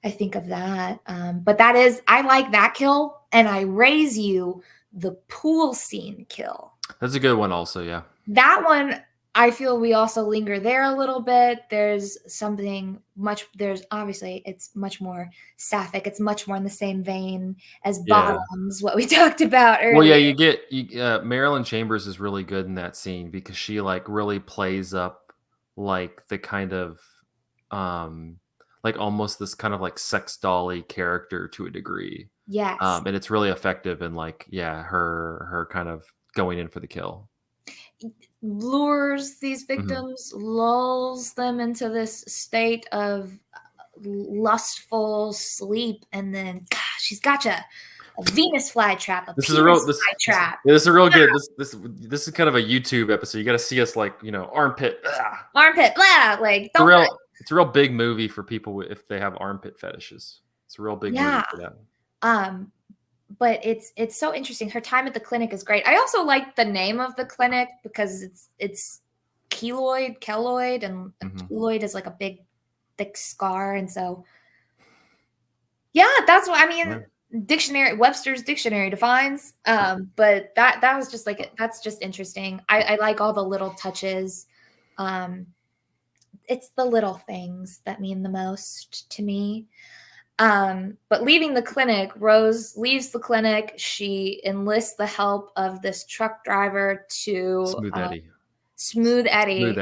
I think of that. But that is, I like that kill, and I raise you the pool scene kill. That's a good one also, yeah. That one, I feel we also linger there a little bit. There's something obviously it's much more sapphic. It's much more in the same vein as Bottoms, what we talked about earlier. Well, yeah, you get Marilyn Chambers is really good in that scene because she like really plays up like the kind of like almost this kind of like sex dolly character to a degree. Yes. And it's really effective in like, yeah, her kind of going in for the kill. Lures these victims, lulls them into this state of lustful sleep, and then she's got you a Venus flytrap. This is a real good. This is kind of a YouTube episode. You got to see us like, you know, armpit, blah, like it's a real big movie for people if they have armpit fetishes. It's a real big movie for them. But it's so interesting. Her time at the clinic is great. I also like the name of the clinic because it's keloid, and a keloid is like a big, thick scar, and so yeah, that's what I mean. Dictionary, Webster's dictionary defines. But that was just like, that's just interesting. I like all the little touches. It's the little things that mean the most to me. But leaving the clinic, Rose leaves the clinic. She enlists the help of this truck driver to Smooth Eddie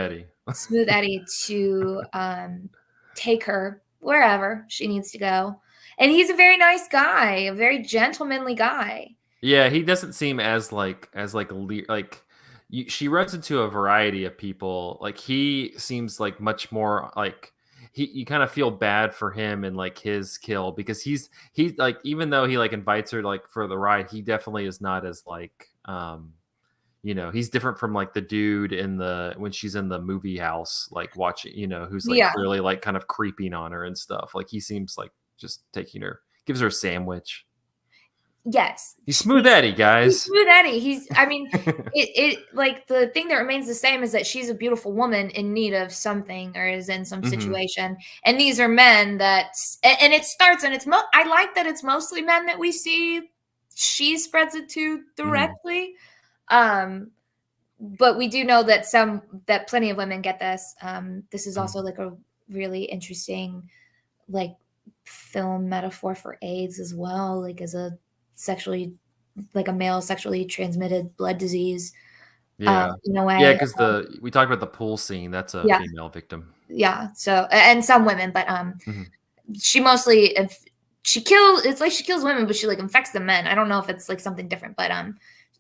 to take her wherever she needs to go. And he's a very nice guy, a very gentlemanly guy. Yeah, he doesn't seem she runs into a variety of people. Like he seems like much more like you kind of feel bad for him and like his kill because he's like even though he like invites her like for the ride, he definitely is not as like he's different from like the dude in the when she's in the movie house like watching, who's like Yeah. clearly like kind of creeping on her and stuff. Like he seems like just taking her, gives her a sandwich. Yes. He's Smooth Eddie, He's guys. Smooth Eddie. I mean, it like the thing that remains the same is that she's a beautiful woman in need of something or is in some Mhm, situation. And these are men that, and it starts, and I like that it's mostly men that we see. She spreads it to mhm, directly. Um, but we do know that plenty of women get this. This is mhm. also like a really interesting like film metaphor for AIDS as well, like as a sexually like a male sexually transmitted blood disease, Yeah. in a Yeah, way. because we talked about the pool scene, that's a Yeah, female victim. yeah. So and some women, but Mhm. she mostly if she kills it's like she kills women, but she like infects the men. I don't know if it's like something different, but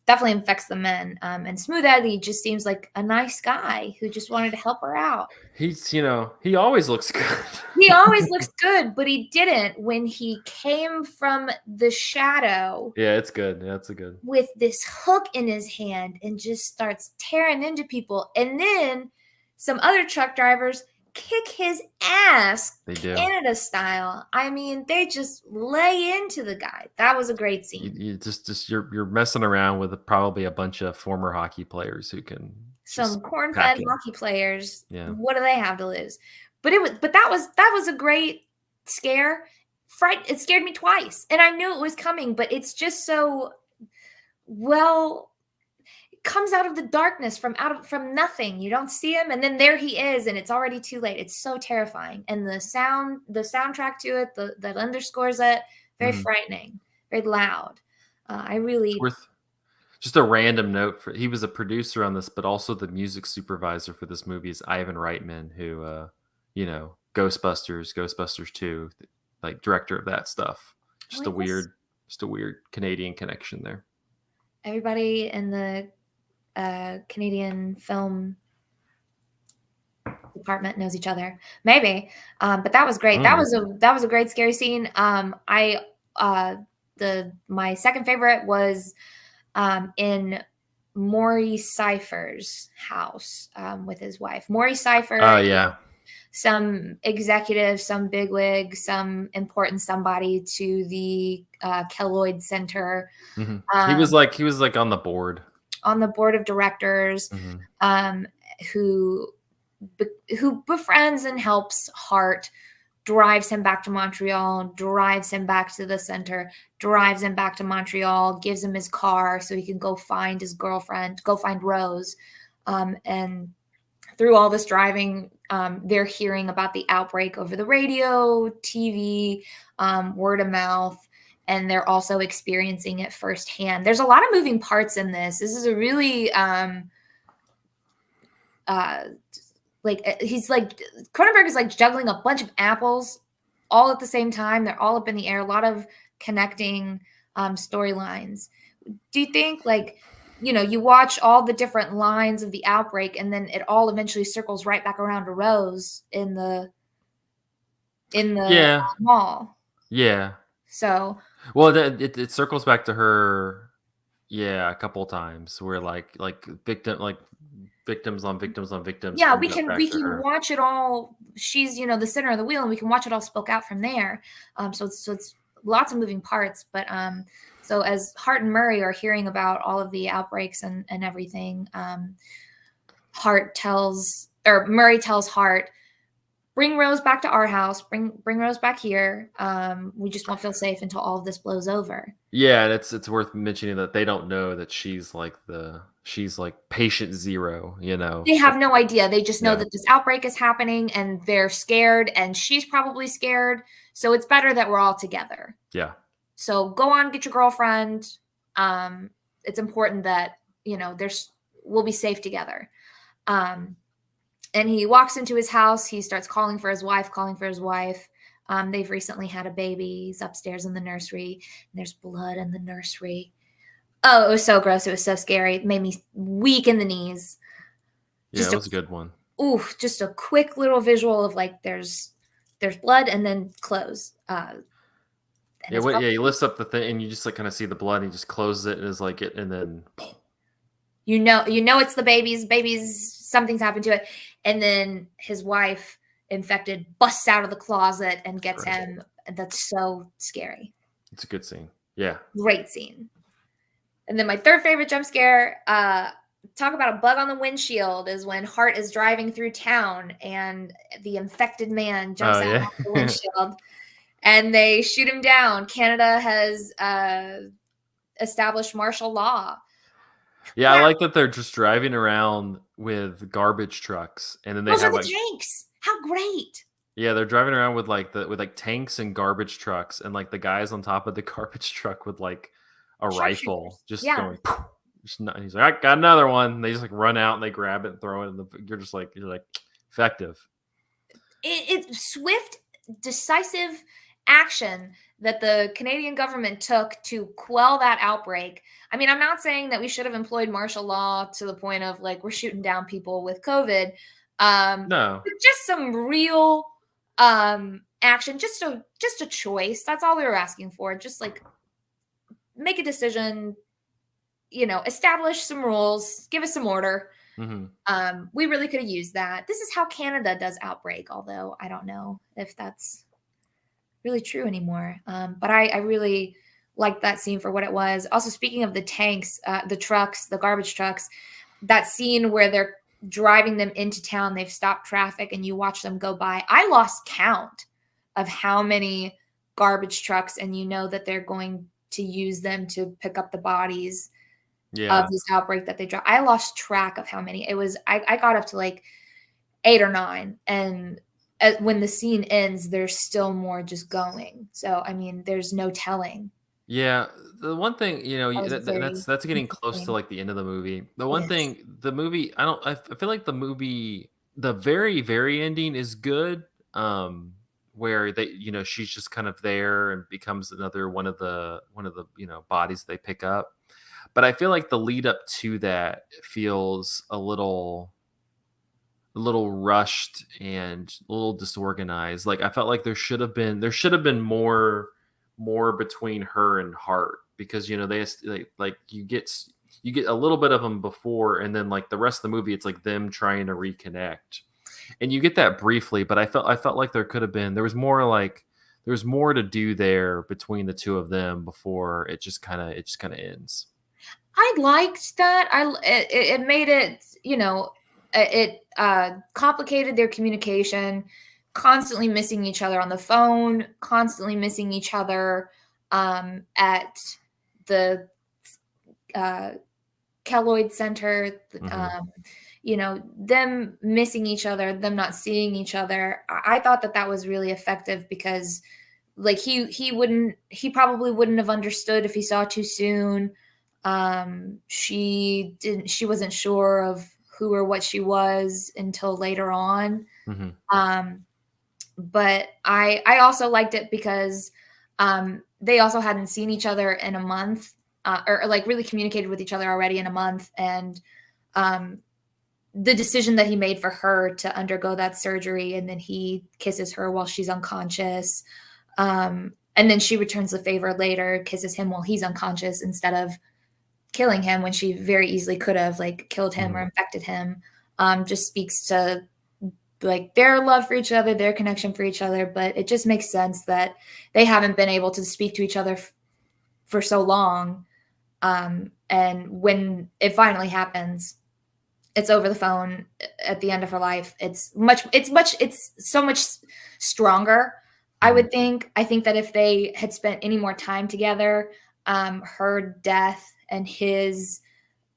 definitely infects the men. And Smooth Eddie just seems like a nice guy who just wanted to help her out. He always looks good. He always looks good, but he didn't when he came from the shadow Yeah, it's good. Yeah, it's a good. with this hook in his hand and just starts tearing into people. And then some other truck drivers kick his ass, They do. Canada style. I mean, they just lay into the guy. That was a great scene. You just you're messing around with probably a bunch of former hockey players who can just Some corn-fed pack it. hockey players. Yeah. What do they have to lose? But that was a great scare. It scared me twice, and I knew it was coming. But it's just so well comes out of the darkness from nothing. You don't see him, and then there he is, and it's already too late. It's so terrifying, and the soundtrack to it, that underscores it, very Mhm. frightening, very loud. I It's really worth just a random note for he was a producer on this, but also the music supervisor for this movie is Ivan Reitman, who Ghostbusters 2, like director of that stuff. well, Just I a guess weird just a weird Canadian connection there. everybody in the Canadian film department knows each other. Maybe, but that was great. Mm, That was a great scary scene. I the my second favorite was in Maury Cypher's house with his wife. Maury oh, Cypher, yeah. some executive, some bigwig, some important somebody to the Keloid Center, Mhm. um, He was, like, on the board. on the board of directors, Mhm. um, who who befriends and helps Hart, drives him back to Montreal, drives him back to the center, drives him back to Montreal, gives him his car so he can go find his girlfriend, go find Rose. And through all this driving, they're hearing about the outbreak over the radio, TV, word of mouth, and they're also experiencing it firsthand. There's a lot of moving parts in this. This is a really uh, he's like Cronenberg is like juggling a bunch of apples all at the same time. They're all up in the air. A lot of connecting storylines. Do you think like you watch all the different lines of the outbreak, and then it all eventually circles right back around to Rose in the Yeah. mall? Yeah. So Well, it circles back to her, yeah, a couple times where, victims on victims on victims yeah, end up back we to can her. watch it all. She's the center of the wheel, and we can watch it all spoke out from there. So it's lots of moving parts, but so as Hart and Murray are hearing about all of the outbreaks and everything, Murray tells Hart, bring Rose back to our house, bring Rose back here. We just won't feel safe until all of this blows over. Yeah, and it's worth mentioning that they don't know that she's like patient zero, They but have no idea. They just know yeah. that this outbreak is happening and they're scared and she's probably scared. So it's better that we're all together. Yeah. So go on, get your girlfriend. It's important that, there's we'll be safe together. Um, and he walks into his house. He starts calling for his wife, calling for his wife. They've recently had a baby. He's upstairs in the nursery, and there's blood in the nursery. Oh, it was so gross. It was so scary. It made me weak in the knees. Yeah, Just it a was a good one. just a quick little visual of like there's blood and then clothes. And Yeah, it's yeah, he lifts up the thing and you just like kind of see the blood and he just closes it and is like it and then you know it's the baby's something's happened to it, and then his wife, infected, busts out of the closet and gets Right. him. That's so scary. It's a good scene. Yeah. Great scene. And then my third favorite jump scare, talk about a bug on the windshield, is when Hart is driving through town and the infected man jumps Oh out yeah. of the windshield and they shoot him down. Canada has established martial law. Yeah, I Wow, like that they're just driving around with garbage trucks and then they those are have the like tanks. How great. yeah, they're driving around with like tanks and garbage trucks and like the guys on top of the garbage truck with like a rifle Sharpshooters. just Yeah. going just not, he's like, I got another one. And they just like run out and they grab it and throw it and you're like effective. It's swift, decisive action that the Canadian government took to quell that outbreak. I mean, I'm not saying that we should have employed martial law to the point of like we're shooting down people with COVID, No. but just some real action, just a choice. That's all we were asking for. Just like make a decision, establish some rules, give us some order. Mhm. We really could have used that. This is how Canada does outbreak, although I don't know if that's really true anymore. But I really liked that scene for what it was. Also, speaking of the tanks, the trucks, the garbage trucks, that scene where they're driving them into town, they've stopped traffic, and you watch them go by. I lost count of how many garbage trucks, and you know that they're going to use them to pick up the bodies of Yeah. this outbreak that they dropped. I lost track of how many. It was I got up to like 8 or 9, and when the scene ends, there's still more just going. So I mean, there's no telling. Yeah, the one thing, That was very that's getting close to interesting. like the end of the movie. The one Yes. thing, the movie, I feel like the movie, the very very ending is good. Where they, she's just kind of there and becomes another one of the bodies they pick up. But I feel like the lead up to that feels a little rushed and a little disorganized. Like I felt like there should have been more between her and Hart because like you get a little bit of them before and then like the rest of the movie it's like them trying to reconnect. And you get that briefly, but I felt like there was more to do there between the two of them before it just kind of ends. I liked that. It made it, it complicated their communication, constantly missing each other on the phone, constantly missing each other at the uh, Keloid Center. Hmm. Them missing each other, them not seeing each other. I thought that was really effective because like he probably wouldn't have understood if he saw too soon. She wasn't sure of who or what she was until later on. Hmm. um but I also liked it because they also hadn't seen each other in a month, or like really communicated with each other already in a month, and um the decision that he made for her to undergo that surgery, and then he kisses her while she's unconscious, and then she returns the favor later, kisses him while he's unconscious instead of killing him when she very easily could have like killed him or Hmm. infected him. Just speaks to like their love for each other, their connection for each other. But it just makes sense that they haven't been able to speak to each other for so long. And when it finally happens, it's over the phone at the end of her life. It's so much stronger. I Hmm. would think. I think that if they had spent any more time together, her death and his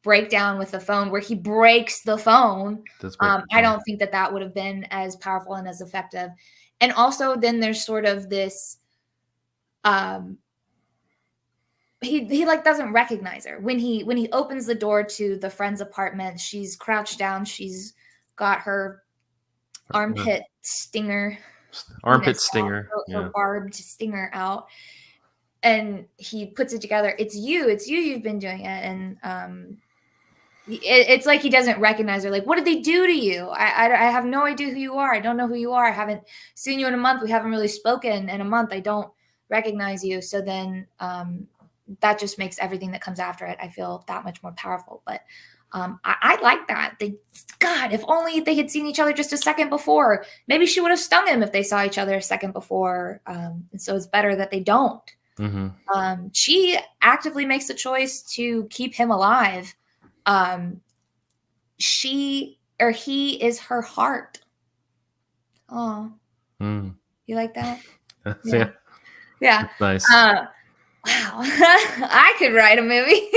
breakdown with the phone, where he breaks the phone, That's break the I phone. don't think that would have been as powerful and as effective. And also, then there's sort of this. Um, he like doesn't recognize her when he opens the door to the friend's apartment. She's crouched down. She's got her Her- armpit stinger. Armpit out, stinger. her Yeah. barbed stinger out. And he puts it together. It's you you've been doing it. And it's like he doesn't recognize her. Like, what did they do to you? I have no idea who you are. I don't know who you are. I haven't seen you in a month. We haven't really spoken in a month. I don't recognize you. So then that just makes everything that comes after it, I feel, that much more powerful. But I like that. God, if only they had seen each other just a second before. Maybe she would have stung him if they saw each other a second before. And so it's better that they don't. Mm-hmm. She actively makes the choice to keep him alive. He is her heart. Oh, you like that? Yeah. Yeah. Nice. Wow. I could write a movie.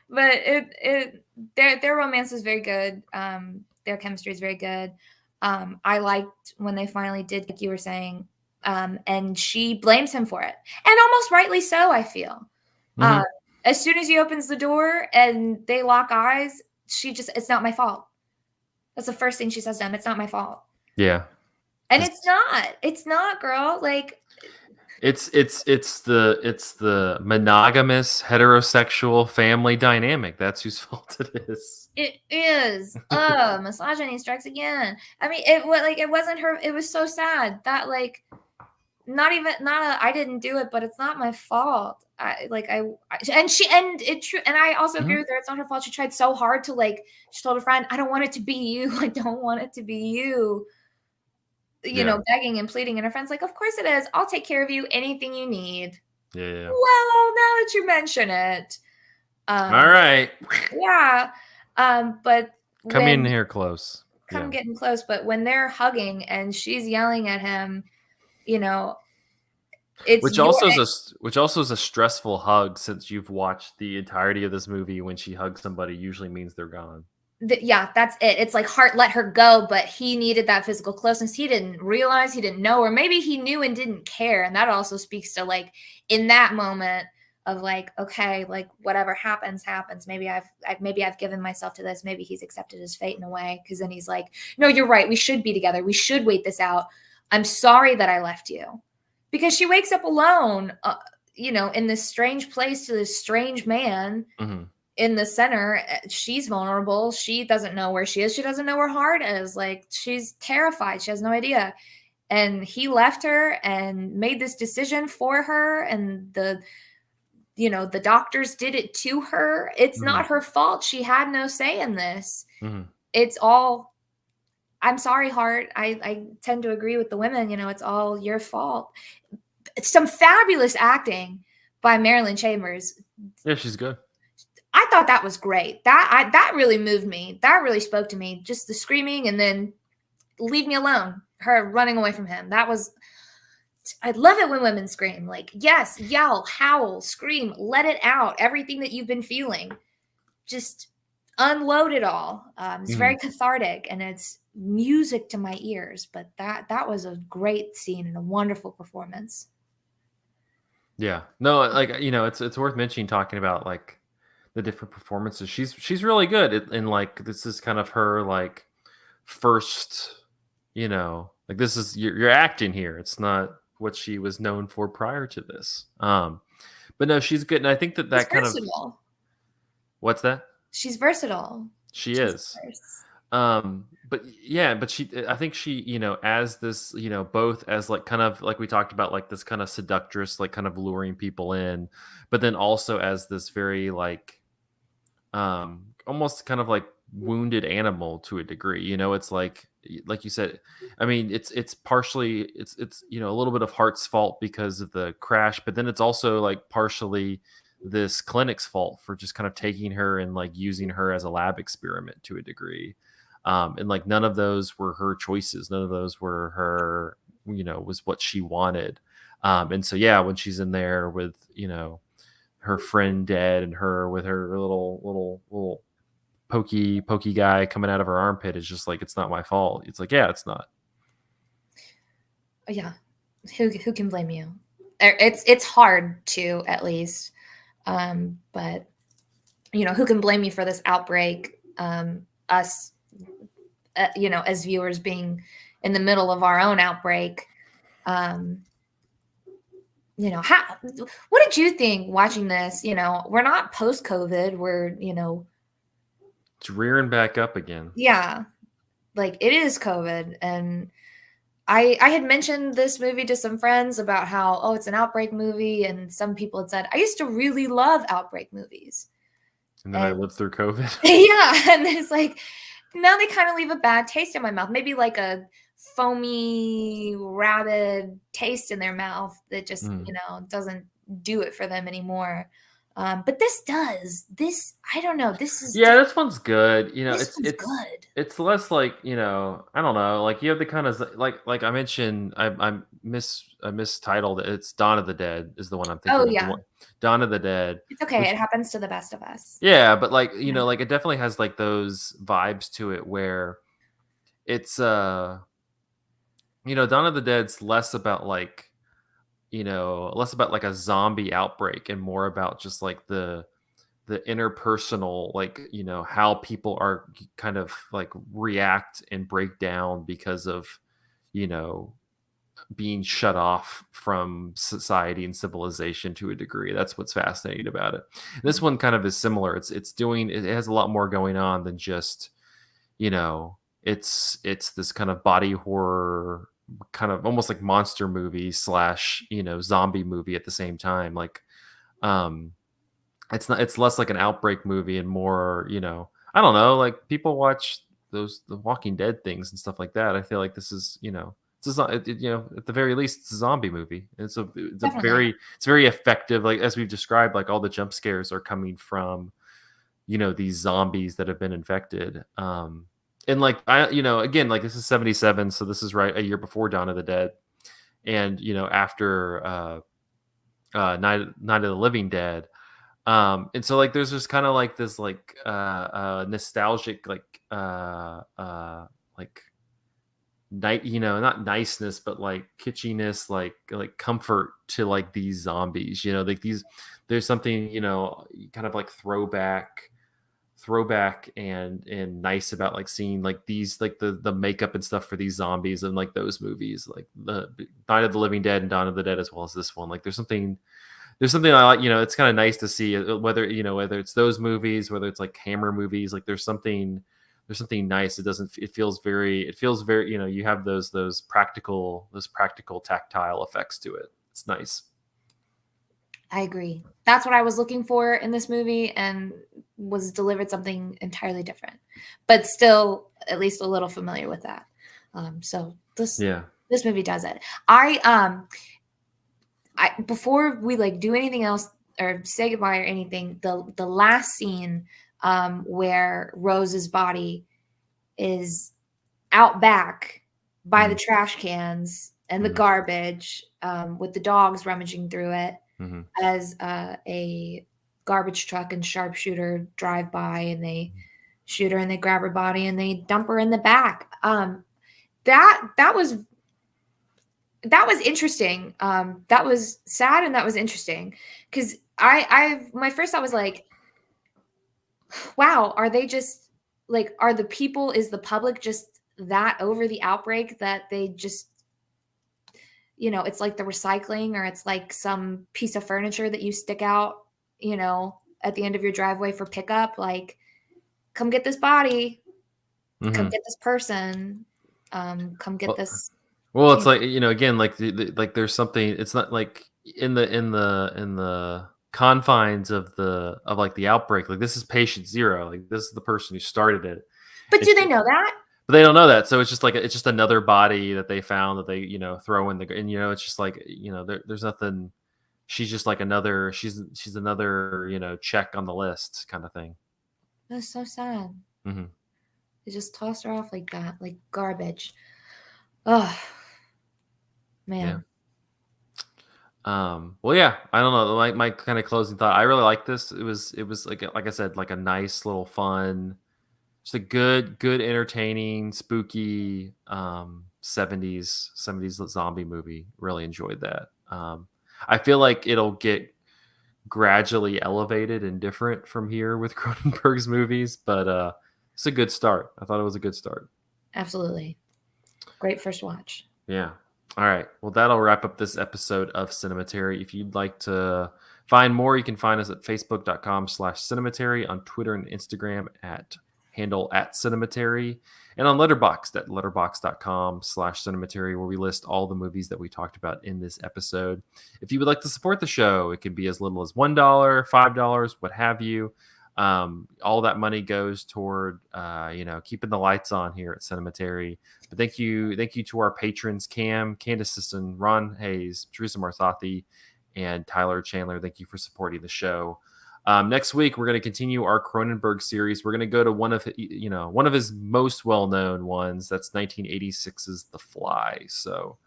But their romance is very good. Their chemistry is very good. I liked when they finally did, like you were saying, and she blames him for it, and almost rightly so, I feel. Mm-hmm. As soon as he opens the door and they lock eyes, it's not my fault. That's the first thing she says to him. It's not my fault. Yeah. And it's not, girl. Like, it's the monogamous heterosexual family dynamic. That's whose fault it is. it is. Misogyny strikes again. I mean, it wasn't her. It was so sad that, like, I didn't do it, but it's not my fault. And I also agree with her. It's not her fault. She tried so hard to, like, she told a friend, I don't want it to be you. I don't want it to be you. You know, begging and pleading. And her friend's like, of course it is. I'll take care of you. Anything you need. Yeah. Well, now that you mention it. All right. Yeah. But come in here close. Getting close. But when they're hugging and she's yelling at him, you know, which also is a stressful hug, since you've watched the entirety of this movie. When she hugs somebody, usually means they're gone. That's it. It's like heart let her go, but he needed that physical closeness. He didn't realize, he didn't know, or maybe he knew and didn't care. And that also speaks to, like, in that moment of, like, okay, like, whatever happens. Maybe I've given myself to this. Maybe he's accepted his fate in a way. Because then he's like, no, you're right. We should be together. We should wait this out. I'm sorry that I left you. Because she wakes up alone, in this strange place to this strange man. Mm-hmm. In the center. She's vulnerable. She doesn't know where she is. She doesn't know where heart is. Like, she's terrified. She has no idea. And he left her and made this decision for her. And the doctors did it to her. It's not her fault. She had no say in this. It's all, I'm sorry, heart. I tend to agree with the women. It's all your fault. It's some fabulous acting by Marilyn Chambers. Yeah, she's good. I thought that was great. That really moved me. That really spoke to me. Just the screaming and then leave me alone. Her running away from him. I love it when women scream. Like, yes, yell, howl, scream, let it out. Everything that you've been feeling. Just unload it all. It's very cathartic, and it's music to my ears. But that was a great scene and a wonderful performance. Yeah. No, like, it's worth mentioning, talking about, like, the different performances. She's really good. And, like, this is kind of her, like, first, like, this is, you're acting here. It's not what she was known for prior to this. But no, she's good. And I think that She's kind versatile. of, what's that? She's versatile. She's is. But yeah, I think she, as this, both as, like, kind of like we talked about, like, this kind of seductress, like, kind of luring people in, but then also as this very, like, almost kind of like wounded animal to a degree. It's like you said, I mean, it's partially, it's a little bit of Hart's fault because of the crash, but then it's also, like, partially this clinic's fault for just kind of taking her and, like, using her as a lab experiment to a degree. And, like, none of those were her choices. None of those were her, was what she wanted. And so, yeah, when she's in there with, her friend dead, and her with her little pokey guy coming out of her armpit, is just like, it's not my fault. It's like, yeah, it's not. Yeah. Who can blame you? It's hard to, at least. But who can blame you for this outbreak? Us, as viewers being in the middle of our own outbreak. You know, what did you think watching this? You know, we're not post-COVID, we're, you know, It's rearing back up again. yeah, like it is COVID. And I had mentioned this movie to some friends about how, oh, it's an outbreak movie, and some people had said, I used to really love outbreak movies. And then I And lived through COVID. yeah, and it's like now they kind of leave a bad taste in my mouth. Maybe like a foamy, rabid taste in their mouth that just, you know, doesn't do it for them anymore. But this does. This, I don't know. This is Yeah, this one's good. You know, this one's good. it's less like, you know, I don't know, like you have the kind of like I mentioned, I mistitled it. It's Dawn of the Dead is the one I'm Oh thinking of. The yeah, one Dawn of the Dead, it's okay. which It happens to the best of us. yeah, but like, you Yeah, know, like it definitely has like those vibes to it where it's you know, Dawn of the Dead's less about like, you know, less about like a zombie outbreak and more about just like the interpersonal, like, you know, how people are kind of like react and break down because of, you know, being shut off from society and civilization to a degree. That's what's fascinating about it. This one kind of is similar. It has a lot more going on than just, you know, it's this kind of body horror, kind of almost like monster movie slash, you know, zombie movie at the same time. Like, um it's less like an outbreak movie and more, you know, I don't know, like people watch the Walking Dead things and stuff like that. I feel like this is, you know, you know, at the very least, it's a zombie movie. definitely. It's very effective. Like as we've described, like all the jump scares are coming from, you know, these zombies that have been infected. And like you know, again, like this is 77, so this is right a year before Dawn of the Dead, and you know, after Night of the Living Dead. And so like there's just kind of like this like nostalgic like night, you know, not niceness but like kitschiness, like comfort to like these zombies, you know, like these, there's something, you know, kind of like throwback and nice about like seeing like these, like the makeup and stuff for these zombies and like those movies, like the Night of the Living Dead and Dawn of the Dead, as well as this one. Like there's something I like, you know, it's kind of nice to see, whether, you know, whether it's those movies, whether it's like Hammer movies, like there's something nice. It feels very, you know, you have those practical tactile effects to it. It's nice. I agree. That's what I was looking for in this movie, and was delivered something entirely different, but still at least a little familiar with that. So Yeah. this movie does it. I before we like do anything else or say goodbye or anything, the last scene where Rose's body is out back by the Mhm. trash cans and the Mhm. garbage, with the dogs rummaging through it, Mhm. as a garbage truck and sharpshooter drive by, and they shoot her and they grab her body and they dump her in the back. That was interesting. That was sad and that was interesting, because my first thought was like, wow, are they just like, are the people, is the public just that over the outbreak that they just, you know, it's like the recycling, or it's like some piece of furniture that you stick out, you know, at the end of your driveway for pickup, like, come get this body, come Mhm. get this person, come get Well, this, well, you it's like, you know, again, like like there's something. It's not like in the confines of like the outbreak. Like this is patient zero. Like this is the person who started it. but do It's they just, know that? but they don't know that. So it's just like it's just another body that they found that they, you know, throw in the, and you know, it's just like, you know, there's nothing. She's just like another. She's another, you know, check on the list kind of thing. That's so sad. Hmm. They just tossed her off like that, like garbage. Oh, Yeah. man. Well, yeah, I don't know. My kind of closing thought. I really like this. It was like I said, like a nice little fun, just a good entertaining, spooky 70s zombie movie. Really enjoyed that. I feel like it'll get gradually elevated and different from here with Cronenberg's movies, but it's a good start. I thought it was a good start. Absolutely. Great first watch. Yeah. All right. Well, that'll wrap up this episode of Cinematary. If you'd like to find more, you can find us at facebook.com/cinematary, on Twitter and Instagram at handle at Cinematary, and on Letterboxd at letterboxd.com/cinematary, where we list all the movies that we talked about in this episode. If you would like to support the show, it can be as little as $1, $5, what have you. All that money goes toward keeping the lights on here at Cinematary. But thank you to our patrons, Cam, Candace Sisson, Ron Hayes, Teresa Marthathi, and Tyler Chandler. Thank you for supporting the show. Next week we're going to continue our Cronenberg series. We're going to go to one of his most well-known ones. That's 1986's The Fly. So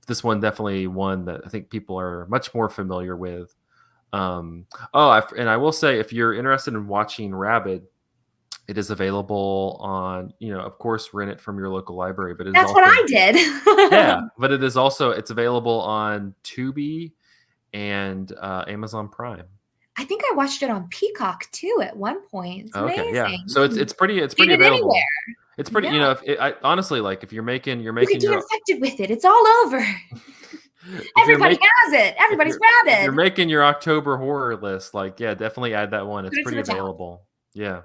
this one definitely one that I think people are much more familiar with. And I will say, if you're interested in watching Rabid, it is available on, of course, rent it from your local library, but That's what I did. Yeah, but it's available on Tubi and Amazon Prime. I think I watched it on Peacock too at one point. It's amazing. Okay, yeah. So it's pretty available. Anywhere. It's pretty, honestly, like if you're making you can get infected with it. It's all over. Everybody has it. Everybody's rabid. If you're making your October horror list, definitely add that one. It's pretty available. Yeah.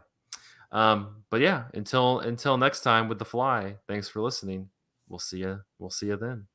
But yeah, until next time with The Fly, thanks for listening. We'll see you then.